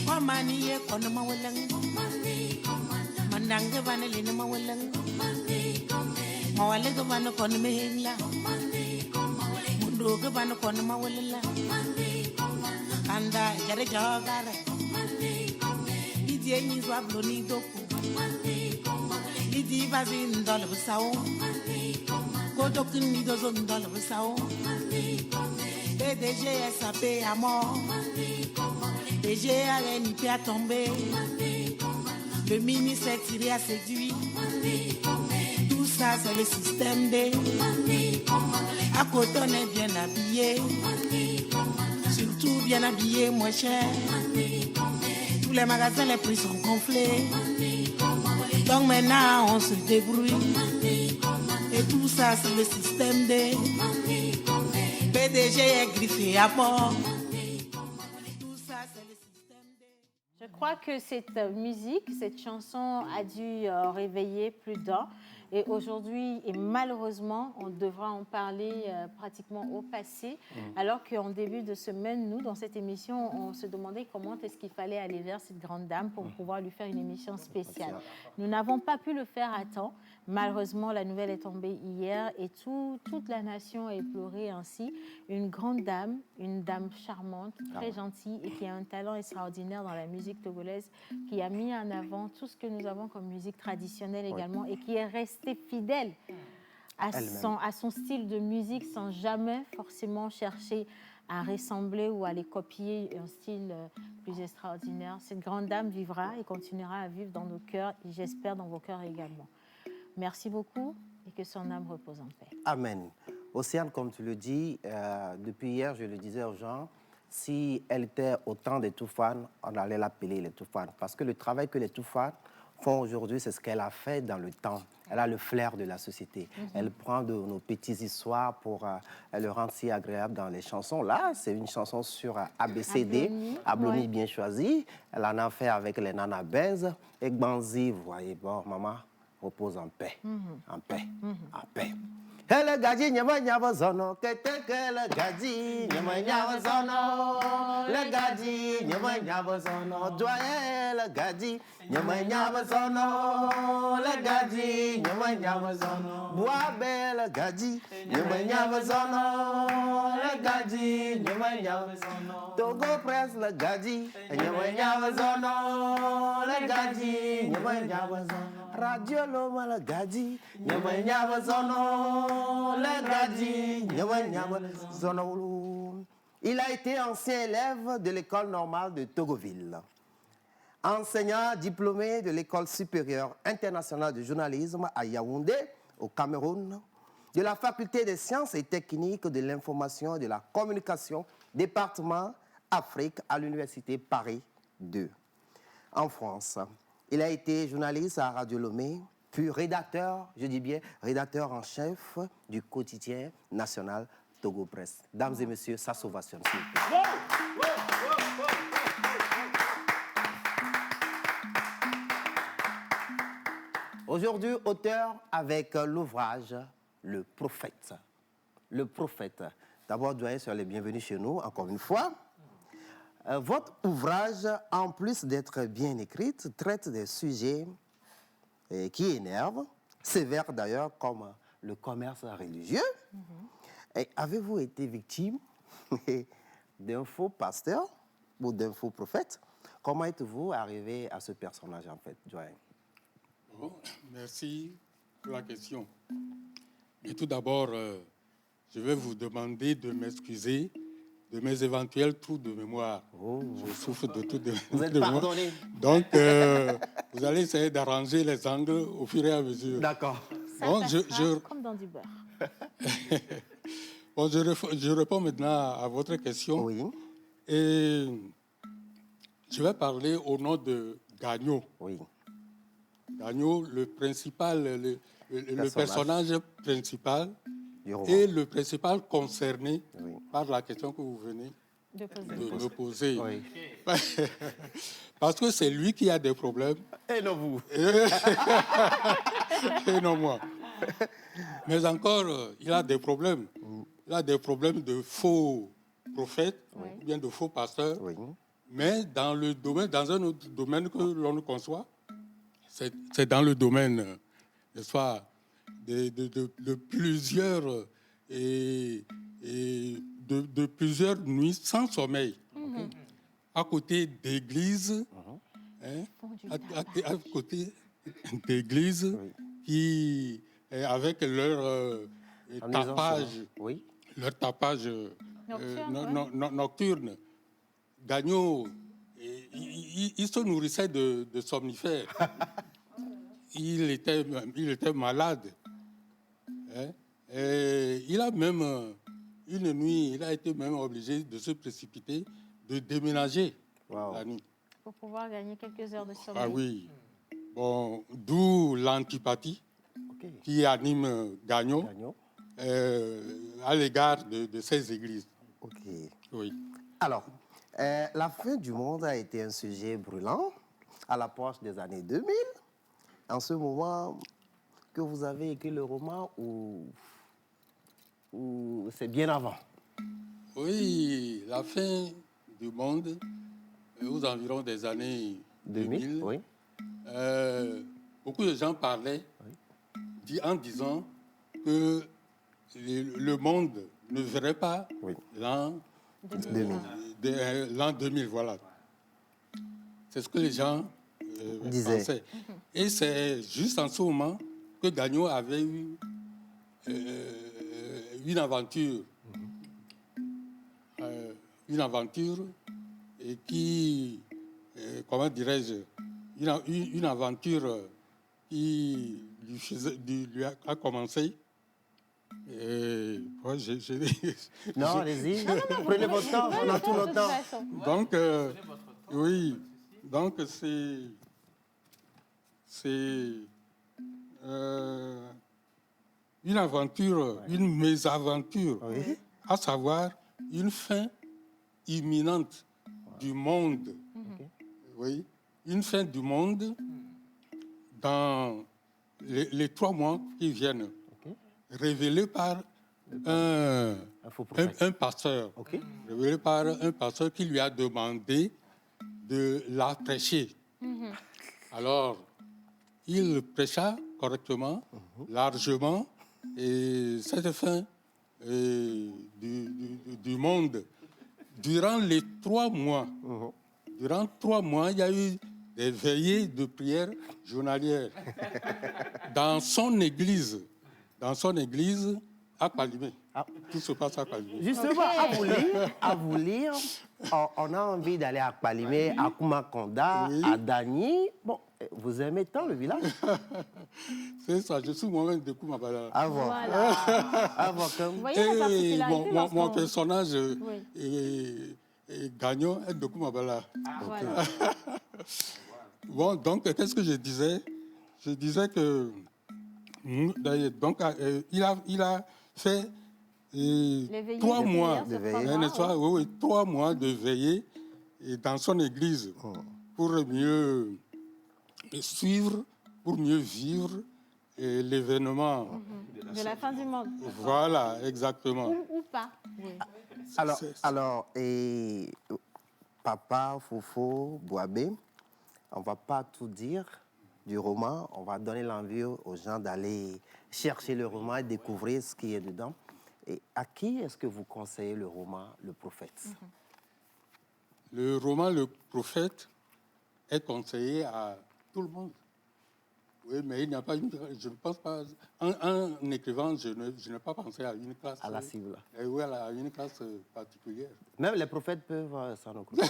Komani ye kono mawelang mandange bana lene mawelang mawale go bana kono mehla mundu go bana kono mawela anda jare jogare idi enyi zwa bloni doku idi vazi ndole busawo go doku ni dozo ndole busawo PDG SAP à mort. DG RNIP a tombé. Le ministre est tiré à séduit. Tout ça, c'est le système D. À côté, on est bien habillé. Surtout bien habillé, moins cher. Tous les magasins, les prix sont gonflés. Donc maintenant, on se débrouille. Et tout ça, c'est le système D. PDG est griffé à mort. Tout ça, c'est le système D. Je crois que cette musique, cette chanson a dû réveiller plus d'un. Et aujourd'hui, et malheureusement, on devra en parler pratiquement au passé, alors qu'en début de semaine, nous, dans cette émission, on se demandait comment est-ce qu'il fallait aller vers cette grande dame pour pouvoir lui faire une émission spéciale. Nous n'avons pas pu le faire à temps. Malheureusement, la nouvelle est tombée hier et toute la nation a éploré ainsi. Une grande dame, une dame charmante, très gentille et qui a un talent extraordinaire dans la musique togolaise, qui a mis en avant tout ce que nous avons comme musique traditionnelle également et qui est restée fidèle à son style de musique sans jamais forcément chercher à ressembler ou à les copier un style plus extraordinaire. Cette grande dame vivra et continuera à vivre dans nos cœurs et j'espère dans vos cœurs également. Merci beaucoup et que son âme repose en paix. Amen. Océane, comme tu le dis, depuis hier, je le disais aux gens, si elle était au temps des Toufan, on allait l'appeler les Toufan. Parce que le travail que les Toufan font aujourd'hui, c'est ce qu'elle a fait dans le temps. Elle a le flair de la société. Elle prend de nos petites histoires pour le rendre si agréable dans les chansons. Là, c'est une chanson sur ABCD, Abloni bien choisi. Elle en a fait avec les Nana Benz et Gbanzi. Vous voyez, bon, maman, repose en paix, en paix, en paix. Hele gaji nyama nyama zono, keteke le gaji nyama nyama zono, le gaji nyama nyama zono, doyen le gaji nyama nyama zono, le gaji nyama nyama zono, boabe le gaji nyama nyama zono, le gaji nyama nyama zono, Togo presse le gaji nyama nyama zono, le gaji nyama nyama zono, Radio Loma le gaji nyama nyama zono, le gaji nyama nyama zono. Il a été ancien élève de l'école normale de Togoville, enseignant diplômé de l'école supérieure internationale de journalisme à Yaoundé, au Cameroun, de la faculté des sciences et techniques de l'information et de la communication, département Afrique à l'université Paris 2, en France. Il a été journaliste à Radio Lomé, puis rédacteur, je dis bien rédacteur en chef du quotidien national Togo Presse. Dames et messieurs, Sasso Ovation, s'il vous plaît. Aujourd'hui, auteur avec l'ouvrage Le Prophète. Le Prophète. D'abord, doyen, soyez les bienvenus chez nous, encore une fois. Votre ouvrage, en plus d'être bien écrit, traite des sujets qui énervent, sévères d'ailleurs, comme le commerce religieux. Et avez-vous été victime d'un faux pasteur ou d'un faux prophète? Comment êtes-vous arrivé à ce personnage, en fait, doyen? Bon, merci pour la question. Mais tout d'abord, je vais vous demander de m'excuser de mes éventuels trous de mémoire. Je souffre de tout de Vous êtes de mémoire. pardonné. Donc, vous allez essayer d'arranger les angles au fur et à mesure. D'accord. Bon, Ça sera comme dans du beurre. Bon, je réponds maintenant à votre question. Oui. Et je vais parler au nom de Gagnon. Oui. Gagnon, le principal, le personnage principal Du roman. et le principal concerné Oui. par la question que vous venez De poser. de me poser. Oui. Parce que c'est lui qui a des problèmes Et non vous. et non moi. Mais encore, il a des problèmes. Il a des problèmes de faux prophètes, ou bien de faux pasteurs. Oui. Mais dans le domaine, dans un autre domaine que l'on conçoit, c'est dans le domaine, n'est-ce pas, de plusieurs de plusieurs nuits sans sommeil, à côté d'églises, hein, à côté d'églises qui, avec leur tapage, Oui. leur tapage nocturne. Gagnon, il se nourrissait de somnifères. Il était malade. Hein? Et il a même, une nuit, il a été même obligé de se précipiter, de déménager la nuit. Pour pouvoir gagner quelques heures de sommeil. Ah oui. Bon, d'où l'antipathie qui anime Gagnon à l'égard de ces églises. OK. Oui. Alors, la fin du monde a été un sujet brûlant à l'approche des années 2000. En ce moment que vous avez écrit le roman ou c'est bien avant? Oui, la fin du monde, aux environs des années 2000, oui. Beaucoup de gens parlaient en disant que le monde ne verrait pas l'an 2000, voilà. C'est ce que les gens pensaient. Et c'est juste en ce moment que Gagnon avait eu une aventure. Une aventure et qui, comment dirais-je, une aventure qui lui a commencé. Et, ouais, non, allez-y. Prenez votre temps, on a tout notre temps. Donc, oui, donc c'est une aventure, une mésaventure, à savoir une fin imminente du monde. Oui, une fin du monde dans les 3 mois qui viennent. révélé par un faux prophète. un pasteur. Ok. Révélé par un pasteur qui lui a demandé de la prêcher. Alors, il prêcha correctement, largement, et cette fin du monde, durant les 3 mois, durant 3 mois, il y a eu des veillées de prière journalières dans son église à Palimé. Tout se passe à Palimé. Justement, à vous lire, on a envie d'aller à Palimé, à Kumakonda, à Dani. Bon, vous aimez tant le village? C'est ça, je suis moi-même de Koumabala. Avant. Voilà. Avant comme... Vous voyez la particularité mon lorsqu'on- personnage Oui. est gagnant est de Koumabala. Voilà. Bon, donc, qu'est-ce que je disais? Je disais que donc, il a fait veillées 3 de mois, prière sur 3 mois, n'est-ce pas? Oui, 3 mois de veillée dans son église pour mieux suivre, pour mieux vivre l'événement. De la fin du monde. Voilà, exactement. Ou pas. Oui. Alors, et papa, Fofo, Boabé, on ne va pas tout dire du roman. On va donner l'envie aux gens d'aller chercher le roman et découvrir ce qui est dedans. Et à qui est-ce que vous conseillez le roman Le Prophète? Le roman Le Prophète est conseillé à tout le monde. Oui, mais il n'y a pas je ne pense pas, en écrivant, je n'ai pas pensé à une classe. À la cible. Oui, à une classe particulière. Même les prophètes peuvent s'en occuper.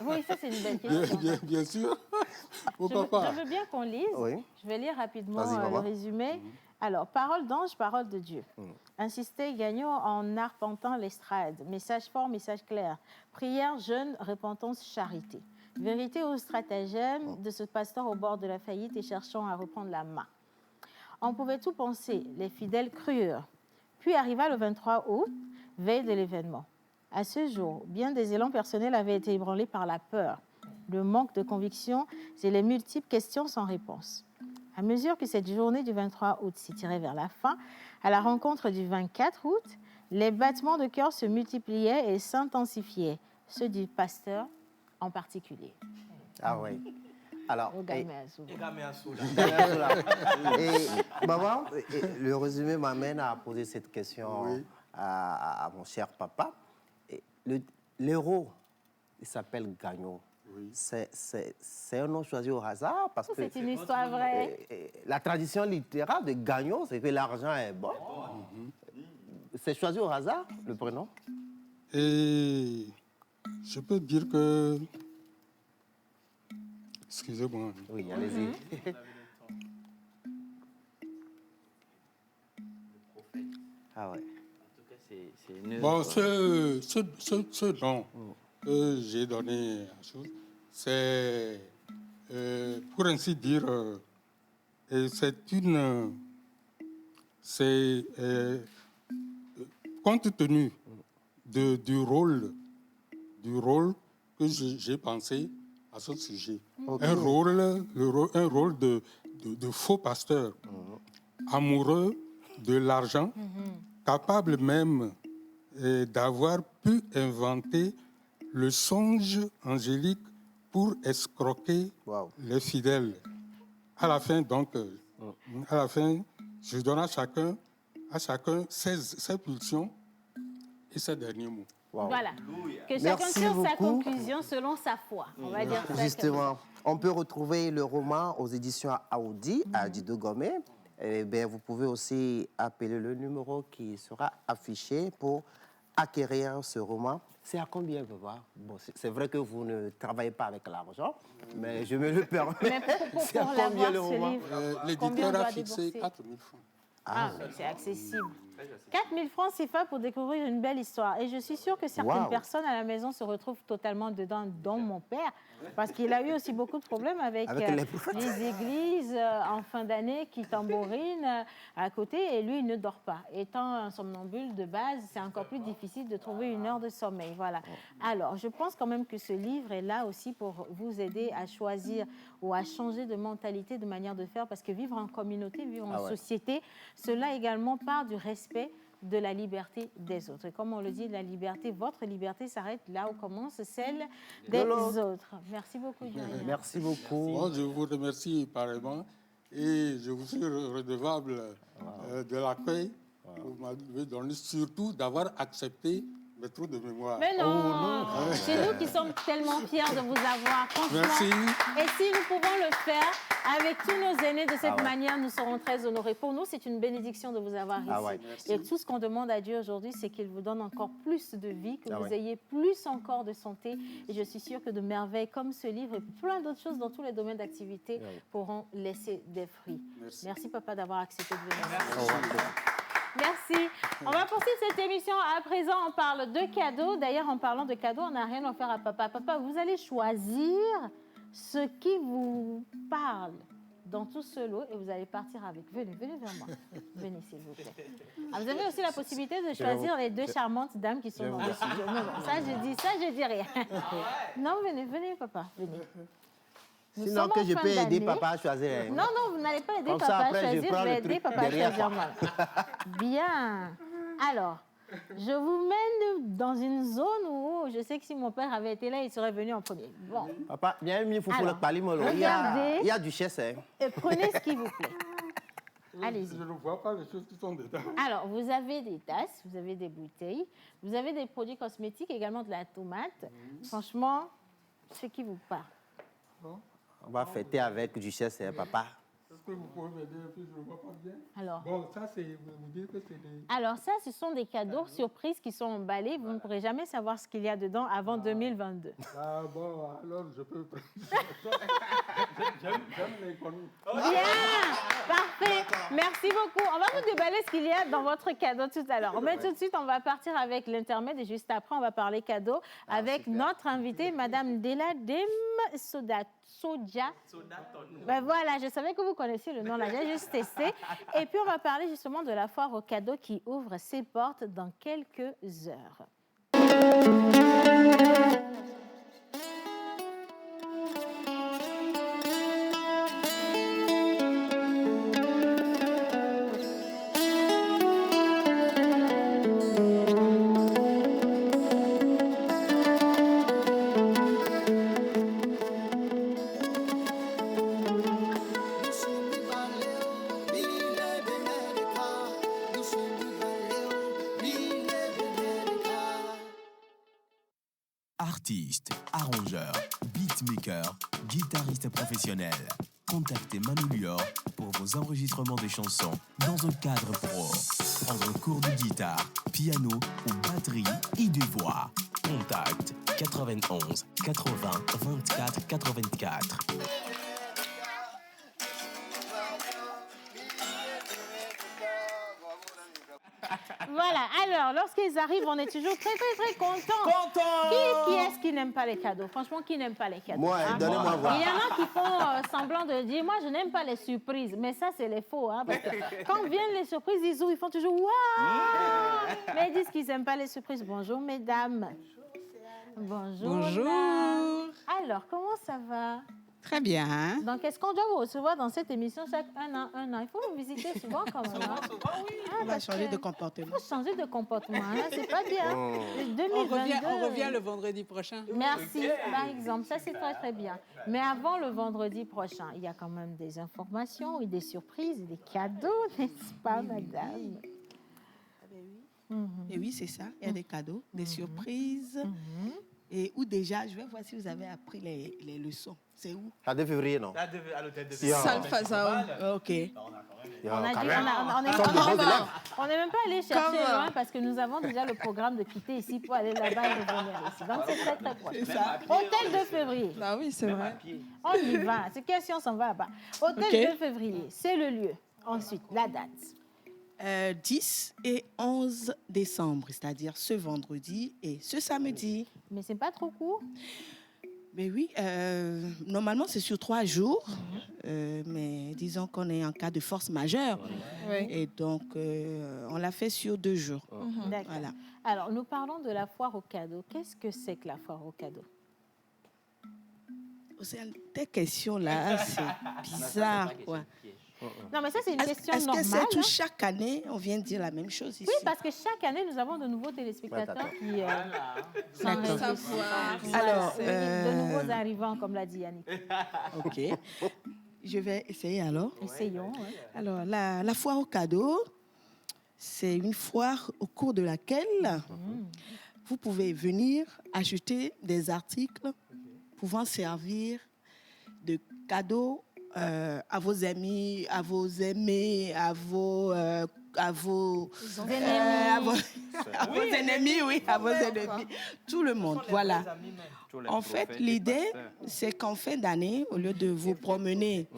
Oui, ça c'est une belle question. Bien sûr. Je Pourquoi veux, pas? je veux bien qu'on lise. Oui. Je vais lire rapidement Vas-y, le maman. résumé. Alors, parole d'ange, parole de Dieu. Insistait Gagnon en arpentant l'estrade. Message fort, message clair. Prière, jeûne, repentance, charité. Vérité ou stratagème de ce pasteur au bord de la faillite et cherchant à reprendre la main. On pouvait tout penser, les fidèles crurent. Puis arriva le 23 août, veille de l'événement. À ce jour, bien des élans personnels avaient été ébranlés par la peur, le manque de conviction et les multiples questions sans réponse. À mesure que cette journée du 23 août s'étirait vers la fin, à la rencontre du 24 août, les battements de cœur se multipliaient et s'intensifiaient, ceux du pasteur en particulier. Ah oui. Alors, Au Gameazou. et maman, le résumé m'amène à poser cette question à mon cher papa. Et l'héros, il s'appelle Gagnon. Oui. C'est un nom choisi au hasard parce que C'est une histoire vraie. la tradition littéraire de Gagnon, c'est que l'argent est bon. C'est choisi au hasard, le prénom? Et je peux dire que... Excusez-moi. Oui, allez-y. Ah ouais. Bon, ce nom que j'ai donné à chose, c'est, pour ainsi dire, c'est compte tenu du rôle que j'ai pensé à ce sujet. Okay. Un rôle de faux pasteur, amoureux de l'argent, capable même d'avoir pu inventer le songe angélique pour escroquer les fidèles. À la fin, donc, je donne à chacun ses pulsions et ses derniers mots. Wow. Voilà. Que chacun Merci tire sa beaucoup. conclusion selon sa foi. On va dire ça. Justement, on peut retrouver le roman aux éditions Aoudi, à Dido Gomé. Eh bien, vous pouvez aussi appeler le numéro qui sera affiché pour acquérir ce roman. C'est à combien, papa? Bon, c'est vrai que vous ne travaillez pas avec l'argent, mais je me le permets. Mais C'est à pour combien l'avoir, le ce roman? livre, combien on L'éditeur doit a fixé débourser? 4 000 francs. Ah, c'est accessible. 4 000 francs CFA pour découvrir une belle histoire. Et je suis sûre que certaines Wow. personnes à la maison se retrouvent totalement dedans, dont mon père, parce qu'il a eu aussi beaucoup de problèmes avec les églises en fin d'année qui tambourinent à côté et lui, il ne dort pas. Étant un somnambule de base, c'est encore plus difficile de trouver une heure de sommeil. Voilà. Alors, je pense quand même que ce livre est là aussi pour vous aider à choisir ou à changer de mentalité, de manière de faire, parce que vivre en communauté, vivre en société, cela également part du respect de la liberté des autres. Et comme on le dit, la liberté, votre liberté s'arrête là où commence celle des autres. Merci beaucoup, Julien. Merci beaucoup. Moi, je vous remercie pareillement et je vous suis redevable de l'accueil que vous m'avez donné, surtout d'avoir accepté mes trous de mémoire. Mais non, c'est nous qui sommes tellement fiers de vous avoir, franchement. Merci. Et si nous pouvons le faire avec tous nos aînés de cette manière, nous serons très honorés. Pour nous, c'est une bénédiction de vous avoir ici. Et tout ce qu'on demande à Dieu aujourd'hui, c'est qu'il vous donne encore plus de vie, que vous ayez plus encore de santé. Et je suis sûre que de merveilles comme ce livre et plein d'autres choses dans tous les domaines d'activité pourront laisser des fruits. Merci papa, d'avoir accepté de venir. Merci. On va poursuivre cette émission. À présent, on parle de cadeaux. D'ailleurs, en parlant de cadeaux, on n'a rien à faire à papa. Papa, vous allez choisir ce qui vous parle dans tout ce lot et vous allez partir avec. Venez vers moi. Venez, s'il vous plaît. Ah, vous avez aussi la possibilité de choisir les deux charmantes dames qui sont dans le studio. Mais bon, ça, je dis rien. Non, venez, papa. Venez. Sinon que je peux aider papa à choisir. Non, vous n'allez pas aider Comme ça, papa à après, je choisir, prends je vais le aider truc papa à derrière, choisir moi. Bien. Alors, je vous mène dans une zone où je sais que si mon père avait été là, il serait venu en premier. Bon. Papa, bien mieux, il faut le parler, regardez. Il y a du chess. Hein. Et prenez ce qui vous plaît. Allez-y. Je ne vois pas les choses qui sont dedans. Alors, vous avez des tasses, vous avez des bouteilles, vous avez des produits cosmétiques, également de la tomate. Franchement, ce qui vous parle. Bon. On va fêter avec du chess, hein, papa. Est-ce que vous pouvez m'aider un peu? Je ne vois pas bien. Alors, bon, ça, c'est. Vous dites que c'est des. Alors, ça, ce sont des cadeaux surprises qui sont emballés. Vous ne pourrez jamais savoir ce qu'il y a dedans avant 2022. Ah bon, alors je peux. J'aime les conneries. Bien, parfait. Merci beaucoup. On va vous déballer ce qu'il y a dans votre cadeau tout à l'heure. Mais tout de suite, on va partir avec l'intermède et juste après, on va parler cadeau avec notre invitée, Madame Deladem Sodia. Ben voilà, je savais que vous connaissiez le nom, là, j'ai juste testé. Et puis, on va parler justement de la foire aux cadeaux qui ouvre ses portes dans quelques heures. Artistes, arrangeurs, beatmakers, guitaristes professionnels. Contactez Manu Lior pour vos enregistrements de chansons dans un cadre pro. Prendre un cours de guitare, piano ou batterie et de voix. Contact 91 80 24 84. Voilà, alors, lorsqu'ils arrivent, on est toujours très, très, très contents. Qui est-ce qui n'aime pas les cadeaux? Franchement, qui n'aime pas les cadeaux? Moi, donnez-moi voir. Il y en a qui font semblant de dire, moi, je n'aime pas les surprises. Mais ça, c'est les faux. Hein, parce que quand viennent les surprises, ils font toujours, waouh! Mais ils disent qu'ils n'aiment pas les surprises. Bonjour, mesdames. Bonjour. Bonjour. Alors, comment ça va? Très bien. Donc, est-ce qu'on doit vous recevoir dans cette émission chaque un an? Il faut vous visiter souvent quand même. Hein? On va changer de comportement. Il faut changer de comportement. Hein? C'est pas bien. 2022, on revient le vendredi prochain. Merci, par exemple. Ça, c'est très, très bien. Mais avant le vendredi prochain, il y a quand même des informations et des surprises, des cadeaux, n'est-ce pas, madame? Et oui, c'est ça. Il y a des cadeaux, des surprises. Et où déjà, je vais voir si vous avez appris les leçons. C'est où? À 2 février, non? À l'hôtel de Salfazao. OK. On n'est même pas allé chercher loin parce que nous avons déjà le programme de quitter ici pour aller là-bas et revenir ici. Donc, c'est très, très proche. Hôtel de février. Ah oui, c'est vrai. On y va. C'est question, on s'en va là-bas. Hôtel de février, c'est le lieu. Ensuite, la date. 10 et 11 décembre, c'est-à-dire ce vendredi et ce samedi. Mais c'est pas trop court. Mais oui, normalement c'est sur 3 jours, mais disons qu'on est en cas de force majeure. Et donc on l'a fait sur 2 jours. D'accord. Voilà. Alors, nous parlons de la foire aux cadeaux. Qu'est-ce que c'est que la foire aux cadeaux? Tes questions-là, c'est bizarre, quoi. Non, mais ça, c'est une question Est-ce normale. que c'est tout hein? chaque année, on vient de dire la même chose ici? Oui, parce que chaque année, nous avons de nouveaux téléspectateurs qui D'accord. Alors, Alors, de nouveaux arrivants, comme l'a dit Yannick. OK. Je vais essayer alors. Essayons. ouais. Alors, la foire aux cadeaux, c'est une foire au cours de laquelle vous pouvez venir acheter des articles pouvant servir de cadeaux à vos amis, à vos aimés, à vos ennemis, oui, à vos ennemis, tout le monde, voilà. En fait, l'idée, c'est qu'en fin d'année, au lieu de vous promener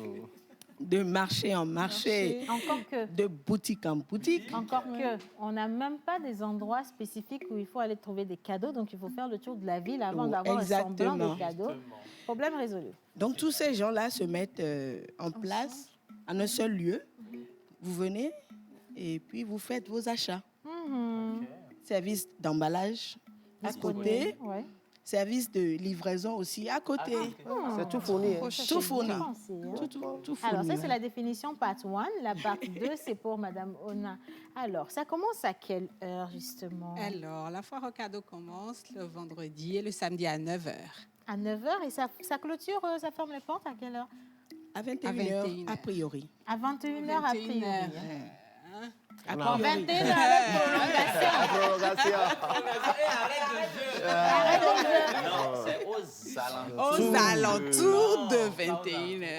de marché en marché, Encore que, de boutique en boutique, on n'a même pas des endroits spécifiques où il faut aller trouver des cadeaux. Donc, il faut faire le tour de la ville avant d'avoir un semblant de cadeaux. Problème résolu. donc tous ces gens-là se mettent en place en un seul lieu. Vous venez et puis vous faites vos achats. Service d'emballage à côté, Ouais. service de livraison aussi à côté. C'est tout fourni. hein. Tout fourni. Tout fourni. Alors, ça, c'est la définition part 1. La part 2, c'est pour Madame Ona. Alors, ça commence à quelle heure, justement? Alors, la foire aux cadeaux commence le vendredi et le samedi à 9h. À 9h, et ça clôture, ça ferme les portes à quelle heure? À 21h, a priori. À 21h, a priori. À Bon, priori. 21h avec prolongation. Arrête de dire. Non, c'est aux alentours. Aux alentours de 21h.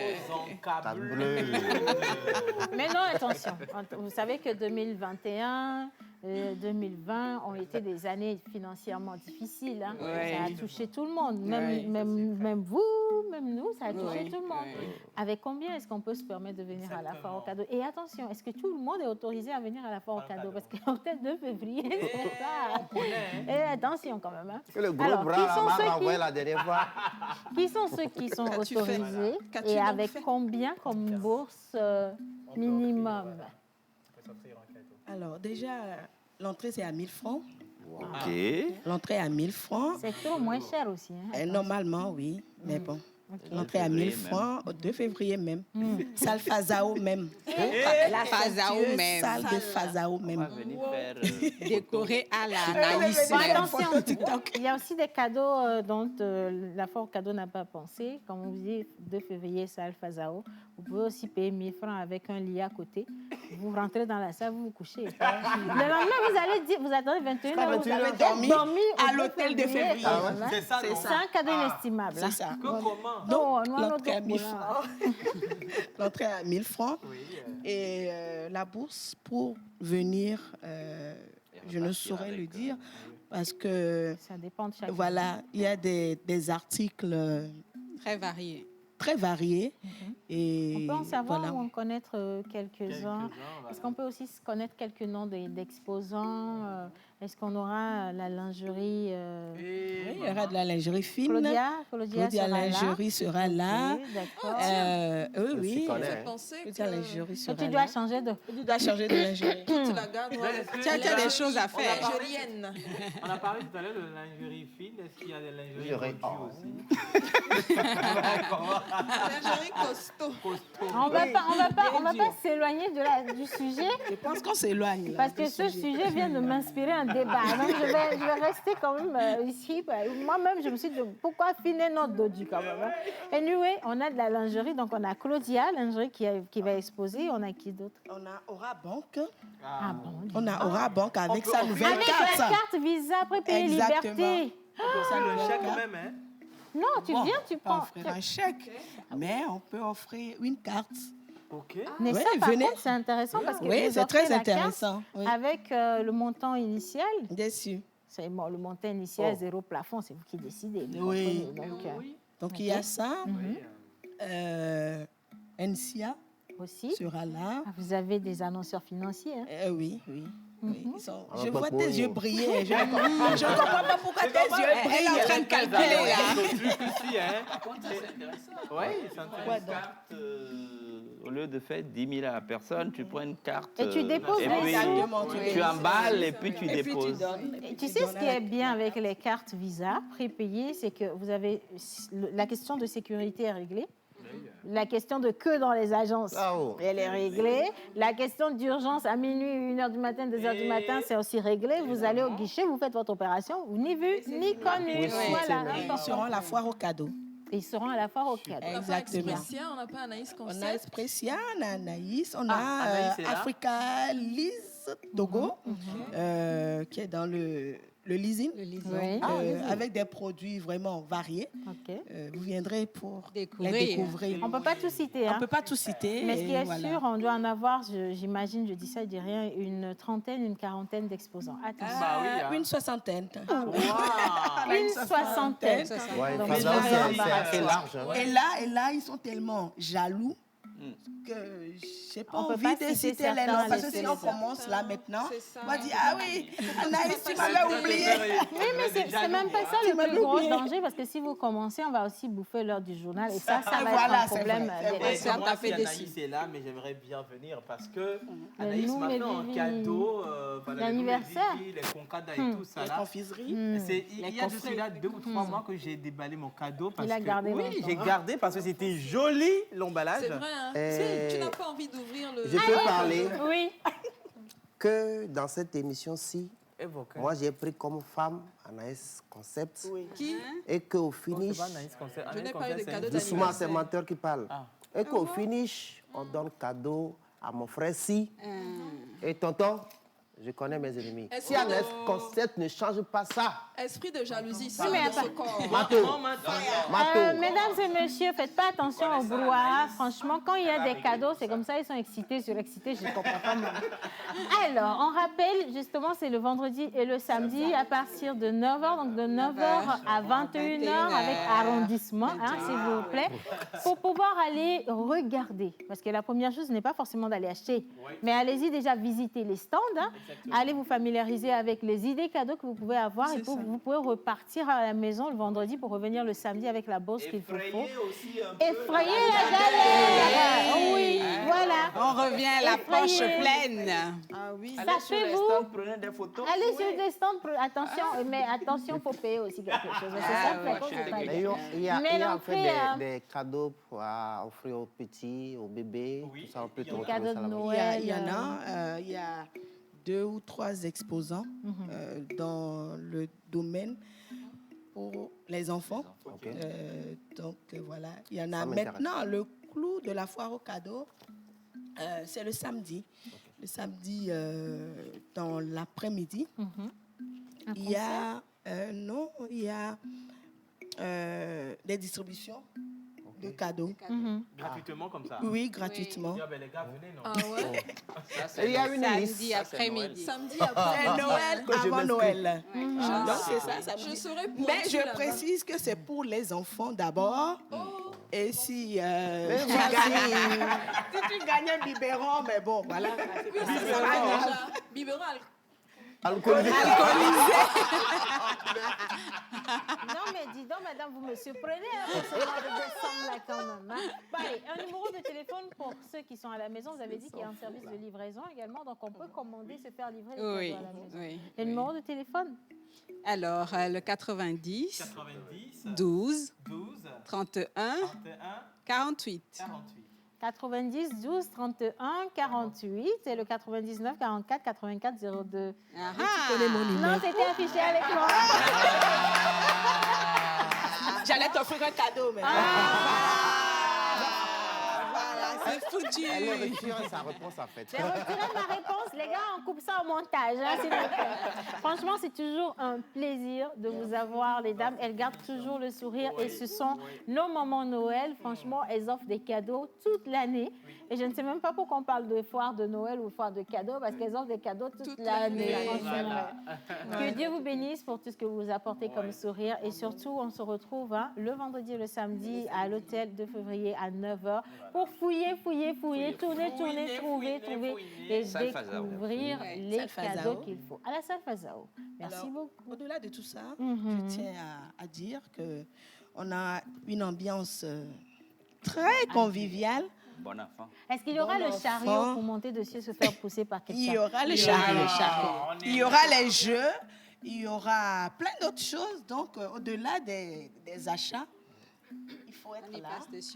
Mais non, attention. Vous savez que 2021, 2020 ont été des années financièrement difficiles. Hein. Ouais. Ça a touché tout le monde. Même, Ouais. même vous, même nous, ça a touché Ouais. tout le monde. Ouais. Avec combien est-ce qu'on peut se permettre de venir à la foire aux cadeaux? Et attention, est-ce que tout le monde est autorisé à venir à la foire aux cadeaux? Parce qu'en tête de février, c'est ça. Et attention quand même. Hein. Le gros Alors, bras m'a renvoyé la dernière fois. Qui sont ceux qui sont Qu'as-tu fait? autorisés Qu'as-tu et donc avec fait? combien comme bourse minimum? Alors déjà, l'entrée c'est à 1000 francs. OK. L'entrée à 1000 francs. C'est toujours moins cher aussi. Hein, Et normalement, oui, mais bon. L'entrée à 1000 francs, au 2 février même. Mm. Salle Fazao même. La Fazao Fastueuse même. Salle de Fazao même. Décorée à la Bon, naïs même. attention, il y a aussi des cadeaux dont la foire aux cadeaux n'a pas pensé. Comme on vous dit, 2 février, salle Fazao. Vous pouvez aussi payer 1000 francs avec un lit à côté. Vous rentrez dans la salle, vous vous couchez. Le lendemain, vous allez dire, vous attendez 21h, vous avez dormi à l'hôtel de février. Ah ouais? C'est ça, non? C'est un cadeau inestimable. C'est ça. Que comment? Donc, nous, l'entrée à 1000 voilà. francs. L'entrée à 1000 francs. Et la bourse pour venir, je ne saurais le dire, parce que, Ça dépend de chaque. voilà, il y a des articles Très variée. très variés. Et On peut en savoir voilà. ou en connaître quelques-uns. Est-ce qu'on peut aussi se connaître quelques noms d'exposants? Est-ce qu'on aura la lingerie? Oui, il y aura de la lingerie fine. Claudia sera là. Lingerie sera là. Ok, d'accord. Oui. connais. Claudia Lingerie sera Donc, tu là. dois changer de... Tu dois changer de lingerie. Tu la gardes. Tu as des choses à faire. Nigérienne. On a parlé tout à l'heure de lingerie fine. Est-ce qu'il y a des lingeries Lingerie aujourd'hui aussi? Lingerie costaud. On va pas s'éloigner du sujet Je pense qu'on s'éloigne. là, parce que du ce sujet vient de m'inspirer un débat. Donc, je vais rester quand même ici. Moi-même, je me suis dit, pourquoi finer notre dodu quand même? Hein? Anyway, on a de la lingerie. Donc, on a Claudia, lingerie qui va exposer. On a qui d'autre? On a Aura Banque. Ah bon? On a Aura Banque avec sa nouvelle Avec carte. la carte Visa prépayer Exactement. liberté. Sa Le nouvelle chèque carte. même, hein? Non, tu Bon, viens, tu pas prends. offrir un chèque, mais on peut offrir une carte. OK. Mais Oui, ça, par venez. contre, c'est intéressant parce que Oui, vous c'est offrez très la carte intéressant. Oui. avec le montant initial. Bien sûr. C'est bon, le montant initial, zéro plafond, c'est vous qui décidez. vous Oui. comprenez. Donc, Donc il y a ça. mhm. NSIA, aussi. Sera là. Vous avez des annonceurs financiers. Hein? Oui, oui. Oui, ils sont- Ah, je bah, vois bon. tes yeux briller. Je ne comprends pas pourquoi tes yeux brillent. Elle est en train de calculer là. Ici, hein. Oui, c'est intéressant. Carte, au lieu de faire 10 000 à la personne, tu prends une carte. Et tu déposes et les puis sous. tu emballes et puis tu Et puis tu déposes. donnes. Et tu sais ce qui est bien avec les cartes Visa prépayées, c'est que vous avez la question de sécurité est réglée. La question de queue dans les agences, elle est réglée. La question d'urgence à minuit, 1h du matin, 2h du matin, c'est aussi réglé. Vous allez au guichet, vous faites votre opération, vous ni vu, ni connu. Voilà. Ils seront à la foire au cadeau. Ils seront à la foire au cadeau. Exactement. On n'a pas Anaïs On a Concept. Expressia, on a Anaïs, on Anaïs est a là. Africa Lise Togo, qui est dans le leasing, Oui. avec des produits vraiment variés. OK. Vous viendrez pour Découvrir. les découvrir. On ne peut pas tout citer. On Hein. ne peut pas tout citer. Mais ce qui et est voilà. sûr, on doit en avoir, j'imagine, je dis ça, je dis rien, une trentaine, une quarantaine d'exposants. Attention. Bah oui, hein. Une soixantaine. Une soixantaine. Ouais, Donc, Fazan, vous avez c'est assez large. Hein. Et là, ils sont tellement jaloux que je n'ai pas On peut envie pas de citer citer les certains, noms. Parce que laisser si les on autres. commence là maintenant, C'est ça. on va dire, ah oui, Anaïs, tu m'avais oublié. Oui, mais c'est même pas ça le plus gros danger, parce que si vous commencez, on va aussi bouffer l'heure du journal, et ça va Voilà, être c'est un problème. vrai, c'est des- vrai. Ça Moi, t'a si fait Anaïs décider. est là, mais j'aimerais bien venir parce que Anaïs nous, m'a les fait un Vivi. cadeau. Voilà, L'anniversaire. les concada et tout ça Les là. confiseries. Il y a de cela 2 ou 3 mois que j'ai déballé mon cadeau parce Il a que gardé oui, longtemps. j'ai gardé parce que c'était joli l'emballage. C'est vrai, hein? Si tu n'as pas envie d'ouvrir le... Je peux parler Oui. que dans cette émission-ci, Évoque. moi j'ai pris comme femme Anaïs Concept Qui? et qu'au finish, Je n'ai pas eu de cadeau doucement c'est d'anniversaire. menteur qui parle, et qu'au finish, on donne cadeau à mon frère Si. Et tonton, je connais mes ennemis. Est-ce Si que- Anaïs Concept ne change pas ça, Esprit de jalousie, ça, mais de ce attends. corps. Mato, Mesdames et messieurs, faites pas attention au brouhaha. Franchement, quand il y a des cadeaux, c'est comme ça, ils sont excités, surexcités, je ne comprends pas. Moi. Alors, on rappelle, justement, c'est le vendredi et le samedi à partir de 9h, donc de 9h à 21h avec arrondissement, hein, s'il vous plaît, pour pouvoir aller regarder. Parce que la première chose n'est pas forcément d'aller acheter, mais allez-y déjà visiter les stands, hein. Allez vous familiariser avec les idées cadeaux que vous pouvez avoir et vous pouvez repartir à la maison le vendredi pour revenir le samedi avec la bourse qu'il vous faut. aussi un peu. Effrayer la galère. Oui, voilà. On revient à la poche Effrayé. pleine. Ah oui. Allez sur les Sachez-vous. stands, prenez des photos. Allez sur des stands, attention, mais attention, il faut payer aussi quelque chose. C'est ça, ouais, c'est je pas sais. bien. il y a Mais en fait l'entrée, des cadeaux à offrir aux petits, aux bébés, tout ça, on peut trouver cadeaux ça de là-bas. Noël. Il y en a, il y a 2 ou 3 exposants dans le domaine pour les enfants. Donc voilà, il y en a Ça m'intéresse. maintenant. Le clou de la foire au cadeau, c'est le samedi. Le samedi, dans l'après-midi, il y a, il y a des distributions de cadeaux. Gratuitement comme ça. Oui, gratuitement. Ah ben, les gars, venez, non. Ah ouais? Et il y a une liste. Samedi après-midi. Samedi C'est après Noël Que je avant m'inscris. Noël. Ah, Donc c'est ça, ça Je serai pour Mais je précise que c'est pour les enfants d'abord. Et si, tu gagnes un biberon, mais bon, voilà. Biberon Alcoolisé. Non, mais dis donc, madame, vous me surprenez hein, pour ce mois de décembre là quand même. Hein. Bon, allez, un numéro de téléphone pour ceux qui sont à la maison. Vous avez dit qu'il y a un service de livraison également, donc on peut commander, se faire livrer les Oui, cadeaux à la maison. oui. Le numéro de téléphone? Alors, le 90, 90, 12, 12, 31, 31, 48. 48. 90 12 31 48 et le 99 44 84 02. Ah, Tu connais mon Non, numéro. c'était affiché avec moi. J'allais t'offrir un cadeau, mais c'est foutu. Elle retire sa réponse en fait. J'ai retiré ma réponse. Les gars, on coupe ça au montage. Hein, s'il vous plaît. Franchement, c'est toujours un plaisir de vous avoir, les dames. Elles gardent toujours le sourire et ce sont nos moments Noël. Franchement, elles offrent des cadeaux toute l'année. Et je ne sais même pas pourquoi on parle de foire de Noël ou foire de cadeaux, parce qu'elles offrent des cadeaux toute l'année. Franchement. Que Dieu vous bénisse pour tout ce que vous apportez comme sourire. Et surtout, on se retrouve le vendredi et le samedi à l'hôtel 2 février à 9h pour fouiller fouiller, tourner, trouver et Salfazao. découvrir les Salfazao. cadeaux qu'il faut. À la Salfazao. Merci Alors, beaucoup. Au-delà de tout ça, Mhm. je tiens à dire qu'on a une ambiance très conviviale. Bon enfant. Est-ce qu'il y aura Bon le chariot enfant. pour monter dessus et se faire pousser par quelqu'un? Il y aura le chariot. Il y aura les jeux. Il y aura plein d'autres choses. Donc, au-delà des achats, il faut être là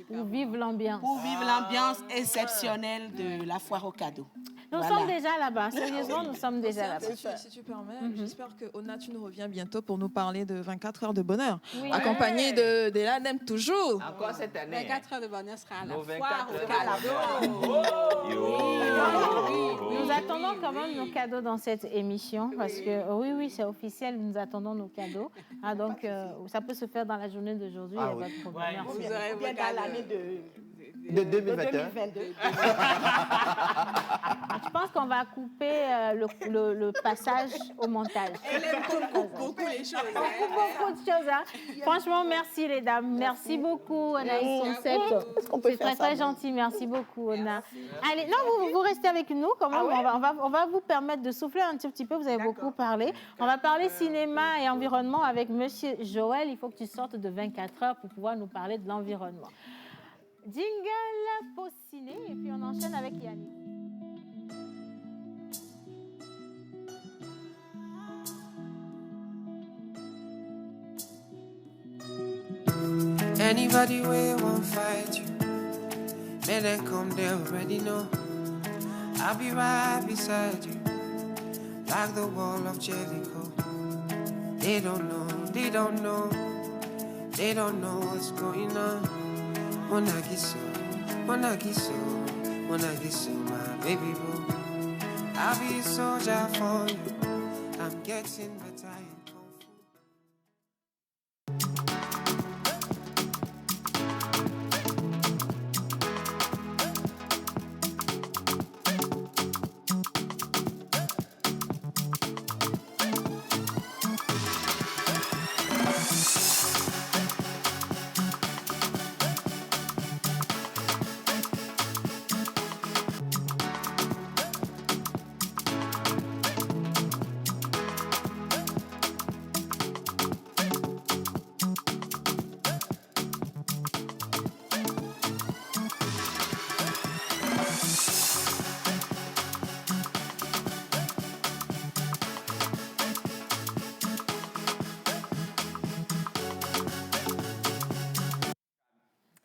Pour vivre l'ambiance. pour vivre l'ambiance exceptionnelle de la foire aux cadeaux. Nous Voilà. sommes déjà là-bas. Sérieusement, nous sommes déjà là-bas. Si tu permets, j'espère que Ona, tu nous reviens bientôt pour nous parler de 24 heures de bonheur. Oui. Accompagné de l'ADEME toujours. Encore cette année. 24 heures de bonheur sera à la Nos foire 24 au heures. cadeau. Nous attendons quand même nos cadeaux dans cette émission parce que oui, c'est officiel, nous attendons nos cadeaux. Ah, donc, ça peut se faire dans la journée d'aujourd'hui, il n'y a pas de problème. Merci. Vous aurez Ou bien vos dans cadeaux. l'année De 2021. 2022. Je pense qu'on va couper le passage au montage. Elle aime beaucoup les choses. Beaucoup de choses. Hein. Franchement, merci les dames. Merci beaucoup, Anaïs Concept. C'est très, très gentil. Merci beaucoup, Ona. Allez, non, vous restez avec nous. Quand même. On va vous permettre de souffler un petit peu. Vous avez beaucoup parlé. On va parler cinéma et environnement avec Monsieur Joël. Il faut que tu sortes de 24 heures pour pouvoir nous parler de l'environnement. Jingle, pause ciné, et puis on enchaîne avec Yannick. Anybody way won't fight you, may they come, they already know. I'll be right beside you, like the wall of Jericho. They don't know, they don't know, they don't know what's going on. Monagiso, Monagiso, Monagiso, my baby boo. I'll be a soldier for you. I'm getting better in Kung Fu.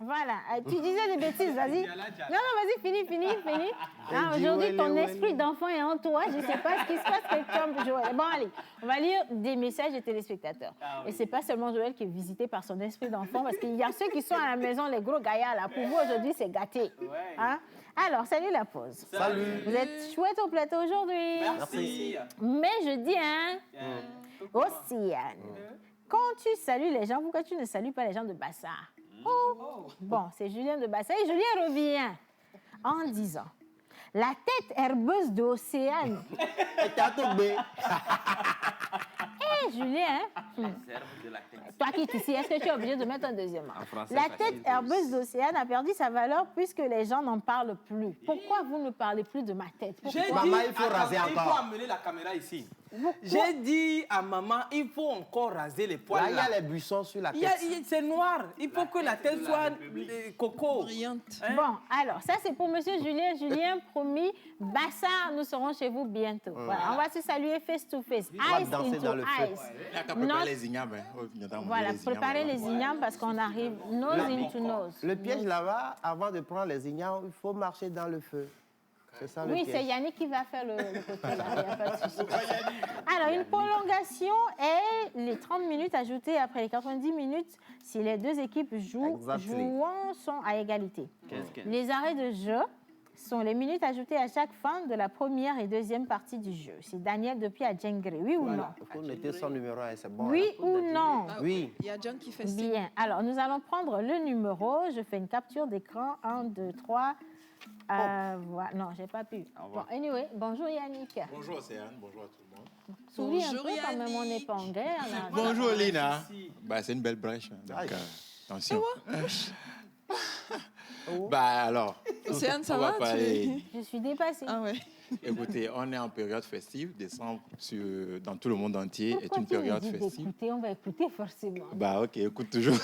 Voilà, tu disais des bêtises, vas-y. Non, vas-y, fini. Ah, aujourd'hui, ton esprit d'enfant est en toi. Je ne sais pas ce qui se passe avec toi, Joël. Bon, allez, on va lire des messages des téléspectateurs. Et ce n'est pas seulement Joël qui est visité par son esprit d'enfant, parce qu'il y a ceux qui sont à la maison, les gros gaillards, là. Pour vous, aujourd'hui, c'est gâté. Hein? Alors, salut la pause. Salut. Vous êtes chouette au plateau aujourd'hui. Merci. Mais je dis, aussi, quand tu salues les gens, pourquoi tu ne salues pas les gens de Bassard? Bon, c'est Julien de Bassard. Et Julien revient en disant la tête herbeuse de Océane. Julien, toi qui es ici, est-ce que tu es obligé de mettre un deuxième mot? La tête herbeuse d'Océane a perdu sa valeur puisque les gens n'en parlent plus. Pourquoi vous ne parlez plus de ma tête? Maman, il faut raser Il faut encore. amener la caméra ici. J'ai dit à maman, il faut encore raser les poils. Là, il y a les buissons sur la tête. C'est noir. Il faut que la tête soit coco. Brillante. Bon, alors, ça c'est pour monsieur Julien. Julien, promis, Bassard, nous serons chez vous bientôt. Voilà, on va se saluer face to face. va Eyes danser into dans le feu. eyes. Il n'y a qu'à préparer les ignames. Voilà, préparez les ignames parce qu'on arrive nose into nose. Le piège là-bas, avant de prendre les ignames, il faut marcher dans le feu. C'est ça le Oui, piège. c'est Yannick qui va faire le côté là, il n'y a pas de souci. Alors, une prolongation est les 30 minutes ajoutées après les 90 minutes si les deux équipes jouant sont à égalité. Les arrêts de jeu sont les minutes ajoutées à chaque fin de la première et deuxième partie du jeu. C'est Daniel depuis à Djengré, oui ou non? Il faut noter son numéro 1, c'est bon. Oui hein. ou non? Oui. Il y a John qui fait signe. Bien. Alors, nous allons prendre le numéro. Je fais une capture d'écran. 1, 2, 3. Voilà. Non, j'ai pas pu. Bon, anyway, bonjour Yannick. Bonjour Océane, bonjour à tout le monde. Souris un Bonjour, peu quand même, on n'est pas en guerre. là. Bonjour Lina. Bah, c'est une belle brèche. Donc, attention. Bah alors, Océane, ça On va va parler. Je suis dépassée. Ah ouais. Écoutez, on est en période festive. Décembre, dans tout le monde entier, est une période festive. Écoutez, on va écouter forcément. Bah, ok, écoute toujours.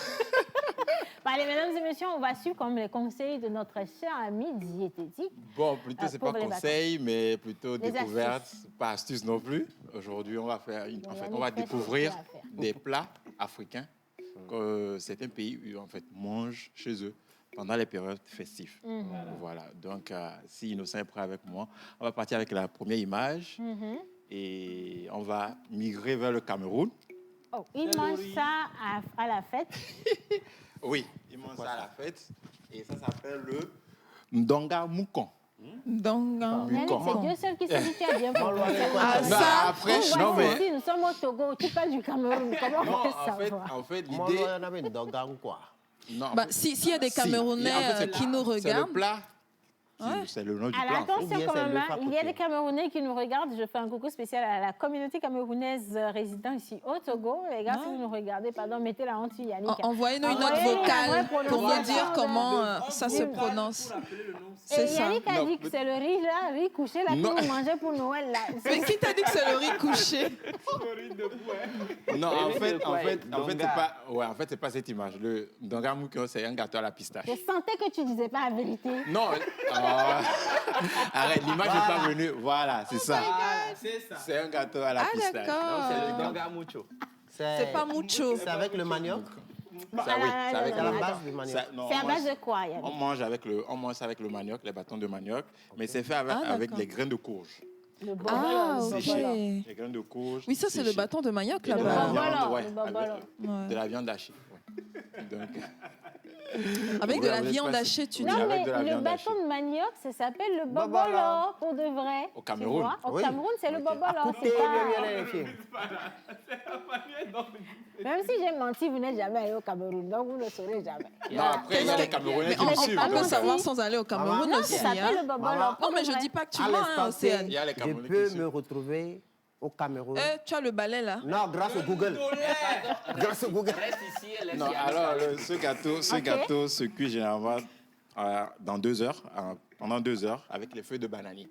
Allez, mesdames et messieurs, on va suivre comme les conseils de notre cher ami diététique. Bon, plutôt, c'est pour pas les conseil, mais plutôt Des découverte, astuces. pas astuce non plus. Aujourd'hui, on va faire Il y a on va des découvrir choses à faire. des plats africains que certains pays en fait mangent chez eux pendant les périodes festives. Mhm. Voilà. Donc, si Innocent est prêt avec moi, on va partir avec la première image Mhm. et on va migrer vers le Cameroun. Oh, il mange ça à la fête. Oui, ils mangent ça à la fête et ça s'appelle le Ndonga Moukon. Ndonga C'est Dieu seul qui sait si tu as bien compris. Ah, Non, ça, après, Nous non, voici mais ici, nous sommes au Togo, tu parles du Cameroun. Comment non, on peut savoir? en fait, Moi, l'idée. il y en avait une Ndonga ou quoi? Non, en bah, fait- s'il y a des Si. Camerounais En fait, c'est- qui nous C'est le regardent, plat. Ouais. C'est le nom du Alors plat. en fait. Ou attention bien quand c'est même, le hein, pas il y a côté. des Camerounais qui nous regardent. Je fais un coucou spécial à la communauté camerounaise résidant ici au Togo. Les gars, si vous nous regardez, pardon, mettez-la en dessous, Yannick. envoyez-nous une note Envoyez-nous la vocale vraie pour nous prononciation dire de- comment ça se prononce. Et C'est ça. Yannick a Non, dit que c'est le riz là, riz couché là, que Non. vous mangez pour Noël là. Mais qui t'a dit que c'est le riz couché? Non, en fait, Ndonga. c'est pas cette image. Le Ndonga Moukon, c'est un gâteau à la pistache. Je sentais que tu disais pas la vérité. Non, arrête, l'image n'est pas venue. Voilà, c'est ça. C'est ça. C'est un gâteau à la Ah, pistache. d'accord. C'est le Ndonga Mucho. C'est pas mucho. C'est avec le manioc? Bon, Ça, oui, c'est avec C'est à la le base du manioc. ça- non, C'est à on base mange- de quoi, Yannick? on mange ça avec le manioc, les bâtons de manioc, mais c'est fait avec, Ah, avec d'accord. les graines de courge. Le bobolo, Ah, le ok. bobolo. Les graines de courge. Oui, ça, c'est le séchées. bâton de manioc Et de Le la là-bas. bobolo, viande, ouais, le bobolo. avec de la viande hachée. ouais. Donc, Avec de Ouais, la vous êtes viande pas- hachée, tu Oui, dis. Non, avec mais de la le viande bâton hachée. de manioc, ça s'appelle le bobolo, Bobolo. pour de vrai. Au Cameroun. Tu vois? Au Oui. Cameroun, c'est le bobolo. Écoutez, c'est pas- bien vérifier. Même si j'ai menti, vous n'êtes jamais allé au Cameroun, donc vous ne le saurez jamais. Non, après, il y a les Camerounais Mais qui nous suivent. pas on peut donc, menti. savoir sans aller au Cameroun Non, aussi. ça s'appelle le Hein. bobolo. Maman. pour Non, mais de je vrai. dis pas que tu À mens, l'instant hein, Océane. Il y a les Je Camerounais qui peux suivent. me retrouver au Cameroun. Tu as le balai là. Non, grâce au Google. Grâce au Google. Reste ici et laisse Non, Yannick alors, aller. ce gâteau se cuit généralement dans 2 heures, pendant 2 heures, avec les feuilles de bananier.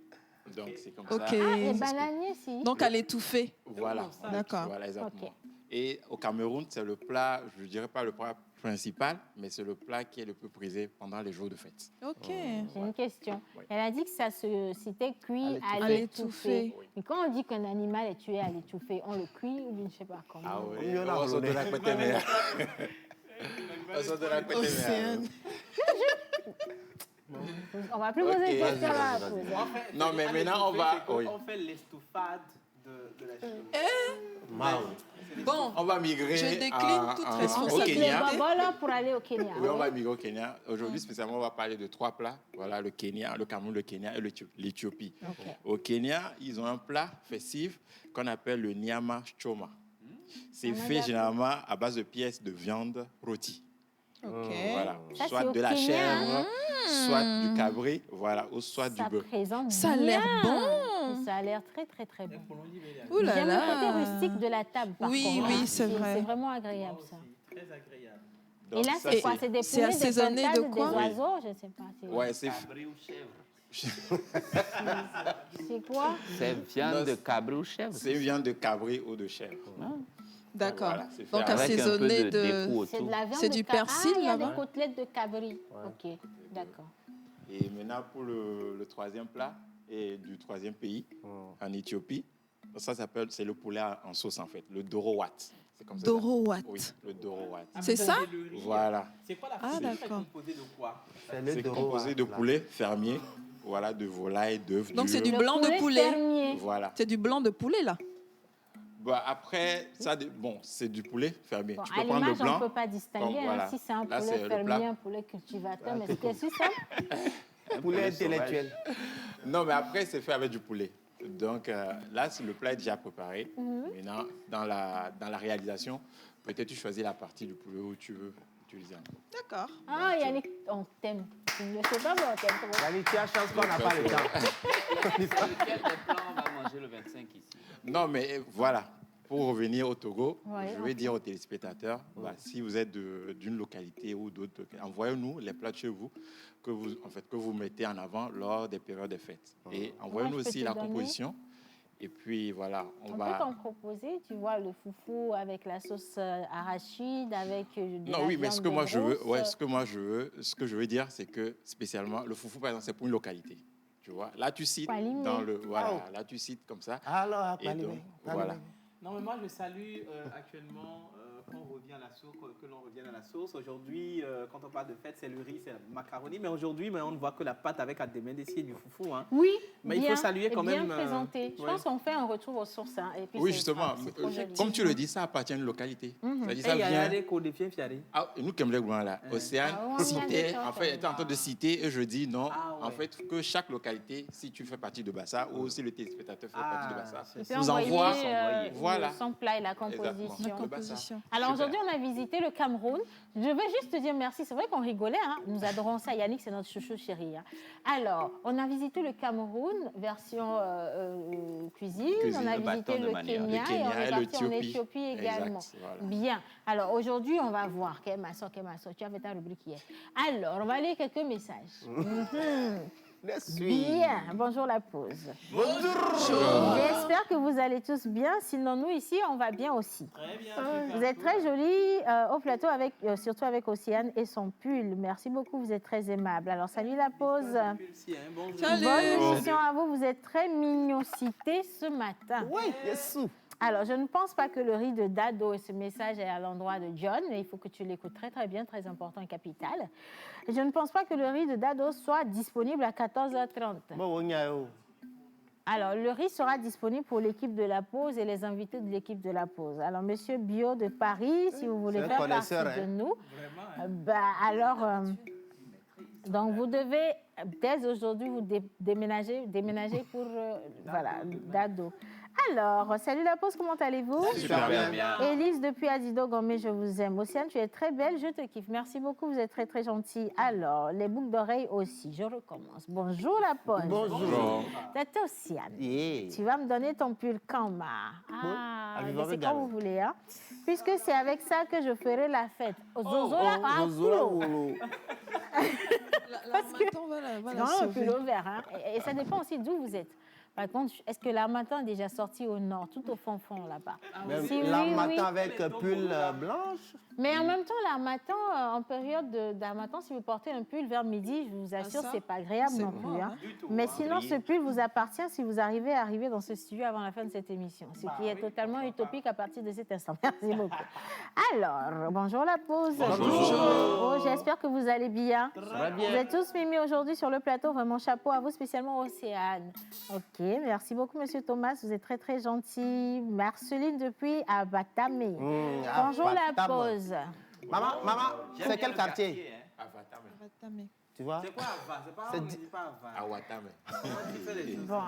Donc, c'est comme Ok. ça. Ah, les bananiers, si. Donc à l'étouffer. Voilà. D'accord. Voilà, exactement. Ok. Et au Cameroun, c'est le plat, je ne dirais pas le plat principal, mais c'est le plat qui est le plus prisé pendant les jours de fête. Ok. J'ai une question. Oui. Elle a dit que ça s'était cuit à À l'étouffer. l'étouffer. Mais quand on dit qu'un animal est tué à l'étouffer, on le cuit ou bien je ne sais pas comment. Ah oui, Il y en a on sort de la volonté. côté mère. On sort de la côté mère. Océane. On va plus poser Ok. de questions là. Vas-y, vas-y. En fait, Non, mais à maintenant, on l'étouffée, va- c'est qu'on- oui. On fait l'estouffade de la chèvre. Mao. Bon, On va migrer Je décline toute au responsabilité. Kenya. Le bobolo pour aller au Kenya. Oui, on va migrer au Kenya. Aujourd'hui, spécialement, on va parler de 3 plats. Voilà, le Kenya, le Cameroun, le Kenya et l'Éthiopie. Ok. Au Kenya, ils ont un plat festif qu'on appelle le nyama choma. C'est Nyama fait choma. généralement à base de pièces de viande rôtie. ok. Voilà. Ça, Soit c'est au de la Kenya, chèvre, soit du cabri, voilà, ou soit du Ça bœuf. présente Ça a l'air bien. bon. Ça a l'air très, très, très bon. Ouh là J'aime le côté là. rustique de la table, par Oui, contre, oui, hein. c'est vrai. C'est vraiment agréable, ça. Très agréable. Et Donc, là, ça, c'est quoi? C'est des c'est poulets, des assaisonné de pintades, des quoi? oiseaux? Je ne sais pas. Ouais, c'est Cabri ou chèvre? C'est quoi? C'est viande Non, de cabri ou chèvre? c'est une viande de cabri ou de chèvre. D'accord. Voilà, c'est fait Donc avec Avec un peu assaisonné de de. déco C'est de autour. la viande C'est de du ca- persil, Ah, il y a là-bas? des côtelettes de cabri. Ok, d'accord. Et maintenant, pour le troisième plat et du troisième pays, en Éthiopie, c'est le poulet en sauce, en fait, le dorowat. C'est comme ça. Dorowat. Oui, le dorowat. C'est ça? Voilà. C'est quoi la Ah, fourche? C'est d'accord. composé de quoi? C'est composé de poulet fermier, voilà, de volaille, d'œufs. Donc c'est du d'œufs. blanc de poulet. fermier. Voilà. C'est du blanc de poulet là. Bah, après, bon, c'est du poulet fermier. Bon, tu à peux prendre le l'image, on ne blanc. peut pas distinguer comme, hein, voilà. si c'est un Là, poulet c'est le fermier, plat. un poulet cultivateur. Mais c'est aussi ça? Poulet intellectuel. Non, mais après, c'est fait avec du poulet. Donc là, le plat est déjà préparé. Mhm. Maintenant, dans la réalisation, peut-être tu choisis la partie du poulet où tu veux utiliser. D'accord. Ah, Yannick, on t'aime. Tu ne le sais pas, mais on t'aime trop. Yannick, tu as chance qu'on n'a pas le temps. Lequel des plans on va manger le 25 ici? Non, mais voilà. pour revenir au Togo, Ouais, je vais dire aux téléspectateurs, si vous êtes d'une localité ou d'autres, envoyez-nous les plats de chez vous que vous mettez en avant lors des périodes de fêtes. Et envoyez-nous Moi, je peux aussi te la donner. composition. Et puis voilà, On peut t'en proposer, tu vois, le foufou avec la sauce arachide, avec de Non, la oui, mais ce viande que moi de je veux, brosse. ce que je veux dire, c'est que spécialement le foufou, par exemple, c'est pour une localité. Tu vois, là tu cites Palimé. là tu cites comme ça. Alors, Et donc, voilà. Non, mais moi, je salue actuellement qu'on revient à la source, que l'on revienne à la source. Aujourd'hui, quand on parle de fête, c'est le riz, c'est la macaroni. Mais aujourd'hui, on ne voit que la pâte avec à des d'essier du foufou. Hein. Oui, mais bien, il faut saluer quand bien même. présenté. Je ouais. pense qu'on fait un retour aux sources. Hein, et puis Oui, c'est- justement, c'est trop joli. comme tu le dis, ça appartient à une localité. C'est-à-dire, ça Et il y a vient. des codes de fiens fiarés. Ah, et nous, comme les grands là, Océane Ah, on y a citait, des en fait, était en train de citer, et je dis non, Ah, ouais. en fait, que chaque localité, si tu fais partie de Bassa, ou si le téléspectateur fait partie de Bassa, Tu peux nous envoyer envoie, le son plat et la composition. Exactement. Le Bassa. Alors Super. aujourd'hui, on a visité le Cameroun. Je veux juste te dire merci. C'est vrai qu'on rigolait. Hein. Nous adorons ça. Yannick, c'est notre chouchou chéri. Hein. Alors, on a visité le Cameroun, version cuisine. On a le bâton visité de le manière. Kenya, Le Kenya et on est et parti en l'Éthiopie. Éthiopie également. Exact, voilà. Bien. Alors aujourd'hui, on va voir. Kemaso. Tu avais ta rubrique hier. Alors, on va lire quelques messages. Bien, bonjour la pause. Bonjour. J'espère que vous allez tous bien. Sinon, nous ici, on va bien aussi. Très bien. Vous êtes très jolis au plateau, surtout avec Océane et son pull. Merci beaucoup, vous êtes très aimable. Alors, salut la pause. Bonjour. Bonne émission à vous, vous êtes très mignoncité ce matin. Oui, yes. Alors, je ne pense pas que le riz de Dado, et ce message est à l'endroit de John, mais il faut que tu l'écoutes très très bien, très important et capital. Et je ne pense pas que le riz de Dado soit disponible à 14h30. Alors, le riz sera disponible pour l'équipe de la pause et les invités de l'équipe de la pause. Alors, monsieur Bio de Paris, si vous voulez C'est un faire partie connaisseur, de hein. nous, donc vous devez, dès aujourd'hui, vous déménager pour Dado. Alors, salut la pause, comment allez-vous? Super bien. Élise depuis Adido Gomé, je vous aime. Océane, tu es très belle, je te kiffe. Merci beaucoup, vous êtes très très gentille. Alors, les boucles d'oreilles aussi, je recommence. Bonjour la pause. Bonjour. C'est Océane. Yeah. Tu vas me donner ton pull quand, ma? Mais c'est quand vous voulez, hein? Puisque c'est avec ça que je ferai la fête. Parce que c'est vraiment un pull vert, hein? Et ça dépend aussi d'où vous êtes. Par contre, est-ce que l'Harmattan est déjà sorti au nord, tout au fond là-bas? Même Si oui, l'Harmattan oui. avec pull blanche. Mais en même temps, l'Harmattan, en période d'Harmattan, si vous portez un pull vers midi, je vous assure, ça, c'est pas agréable c'est non mort, plus. Hein. hein. Mais sinon, ce pull vous appartient si vous arrivez à arriver dans ce studio avant la fin de cette émission, ce qui est totalement utopique à partir de cet instant. Merci beaucoup. Alors, bonjour la pause. Bonjour. J'espère que vous allez bien. va bien. Vous êtes tous mimés aujourd'hui sur le plateau. Vraiment chapeau à vous, spécialement Océane. Ok, merci beaucoup, monsieur Thomas. Vous êtes très, très gentil. Marceline depuis Abatame. Bonjour la Abatame. pause. Maman, c'est quel quartier? Tu vois? C'est quoi Ava? C'est pas C'est on ne di- dit pas Ava. Awatame. Bon,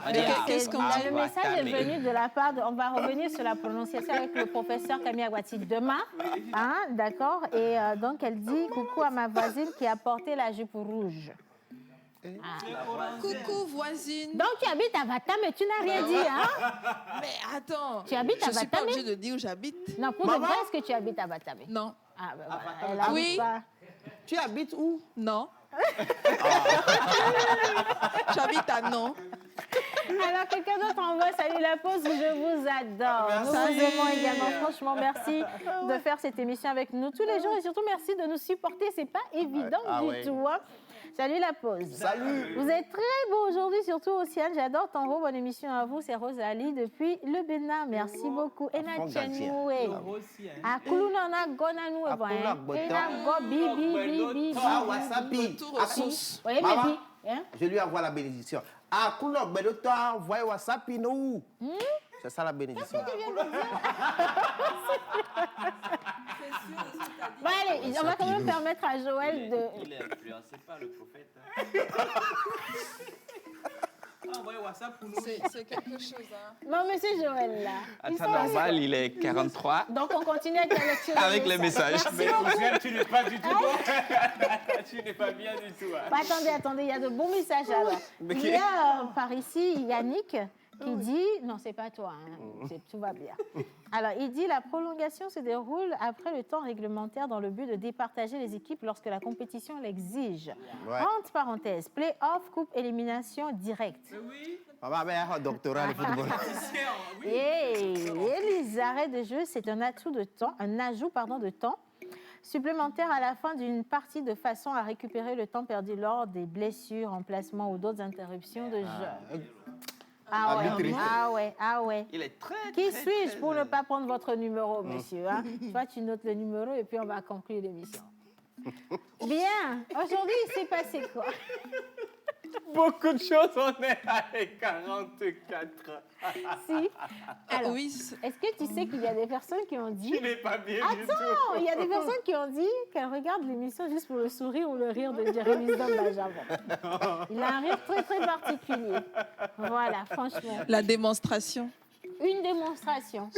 Qu'est-ce qu'on dit? le message est venu de la part de... On va revenir sur la prononciation avec le professeur Camille Aguati demain. Hein, d'accord? Et donc, elle dit coucou à ma voisine qui a porté la jupe rouge. Coucou voisine. Donc, tu habites à Vatam, mais tu n'as rien dit, hein? Mais attends. Tu habites à Je suis pas Vatam? obligée de dire où j'habite. Non, pour de vrai, est-ce que tu habites à Vatam? Non. Ah, ben voilà, elle habite Oui. pas. Tu habites où? Non. J'habite à Non. Alors, quelqu'un d'autre envoie salut la pause, je vous adore. Nous vous aimons également. Franchement, merci de faire cette émission avec nous tous les jours et surtout merci de nous supporter. C'est pas évident du tout. Hein. Salut la pause. Salut. Vous êtes très beau aujourd'hui, surtout Océane. J'adore ton rôle. Bonne émission à vous. C'est Rosalie depuis le Bénin. Merci beaucoup. Ena Tchenoué. Akulunana Gonanoué. Akula Gboto. Ena Go Bibi. Ah, wasapi. Retour aux sources. Oui, Maman. mais dis. Hein? Je lui envoie la bénédiction. Ah, Koulok, mais toi, envoie WhatsApp, nous. C'est ça la bénédiction. Bon, allez, on va quand même permettre à Joël de... Il est influencé par le prophète. Envoyez WhatsApp pour nous. C'est quelque chose, hein. Bon, monsieur Joël, là. ils À sont- temps normal, il est 43. Donc, on continue avec la lecture. Avec les messages. Merci Mais beaucoup. Océane, tu n'es pas du tout bon. Tu n'es pas bien du tout. Hein. Bah, attendez, il y a de bons messages alors. Il y a par ici Yannick qui dit... Non, c'est pas toi, hein, tout va bien. Alors, il dit la prolongation se déroule après le temps réglementaire dans le but de départager les équipes lorsque la compétition l'exige. Ouais. Entre parenthèses, play-off, coupe, élimination directe. Papa, ben, un doctorat de football. Et les arrêts de jeu, c'est un ajout de temps supplémentaire à la fin d'une partie de façon à récupérer le temps perdu lors des blessures, emplacements ou d'autres interruptions de jeu. Ah ouais. Il est très, Qui très, suis-je très, pour ne pas prendre votre numéro, monsieur, hein? Toi, tu notes le numéro et puis on va conclure l'émission. Bien, aujourd'hui, il s'est passé quoi? Beaucoup de choses, on est à 44. Si. Alors, Oui. est-ce que tu sais qu'il y a des personnes qui ont dit... Tu n'es pas bien du tout. Attends, il y a des personnes qui ont dit qu'elles regardent l'émission juste pour le sourire ou le rire de Jérémy Benjamin. Il a un rire très, très particulier. Voilà, franchement. La démonstration. Une démonstration.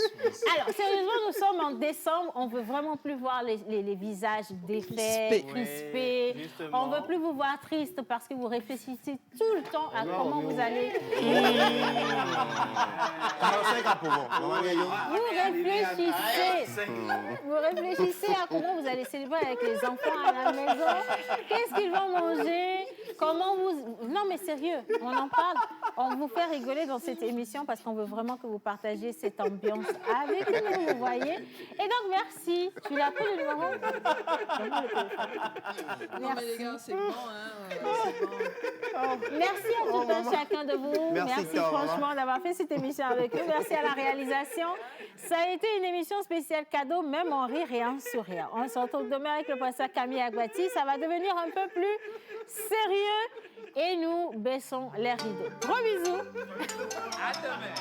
Alors, sérieusement, nous sommes en décembre. On ne veut vraiment plus voir les visages défaits, crispés. On ne veut plus vous voir triste parce que vous réfléchissez tout le temps à comment vous allez... 45 ans pour moi. Vous réfléchissez à comment vous allez célébrer avec les enfants à la maison. Qu'est-ce qu'ils vont manger? Comment vous... Non, mais sérieux, on en parle. On vous fait rigoler dans cette émission parce qu'on veut vraiment que vous partagiez cette ambiance avec nous, vous voyez. Et donc, merci. Tu l'as pris le numéro? Non, mais les gars, c'est bon, hein. C'est bon. Merci à tout un chacun de vous. Merci franchement d'avoir fait cette émission avec nous. Merci à la réalisation. Ça a été une émission spéciale cadeau, même en rire et en sourire. On se retrouve demain avec le professeur Camille Agbati. Ça va devenir un peu plus sérieux et nous baissons les rideaux. Gros bisous. À demain.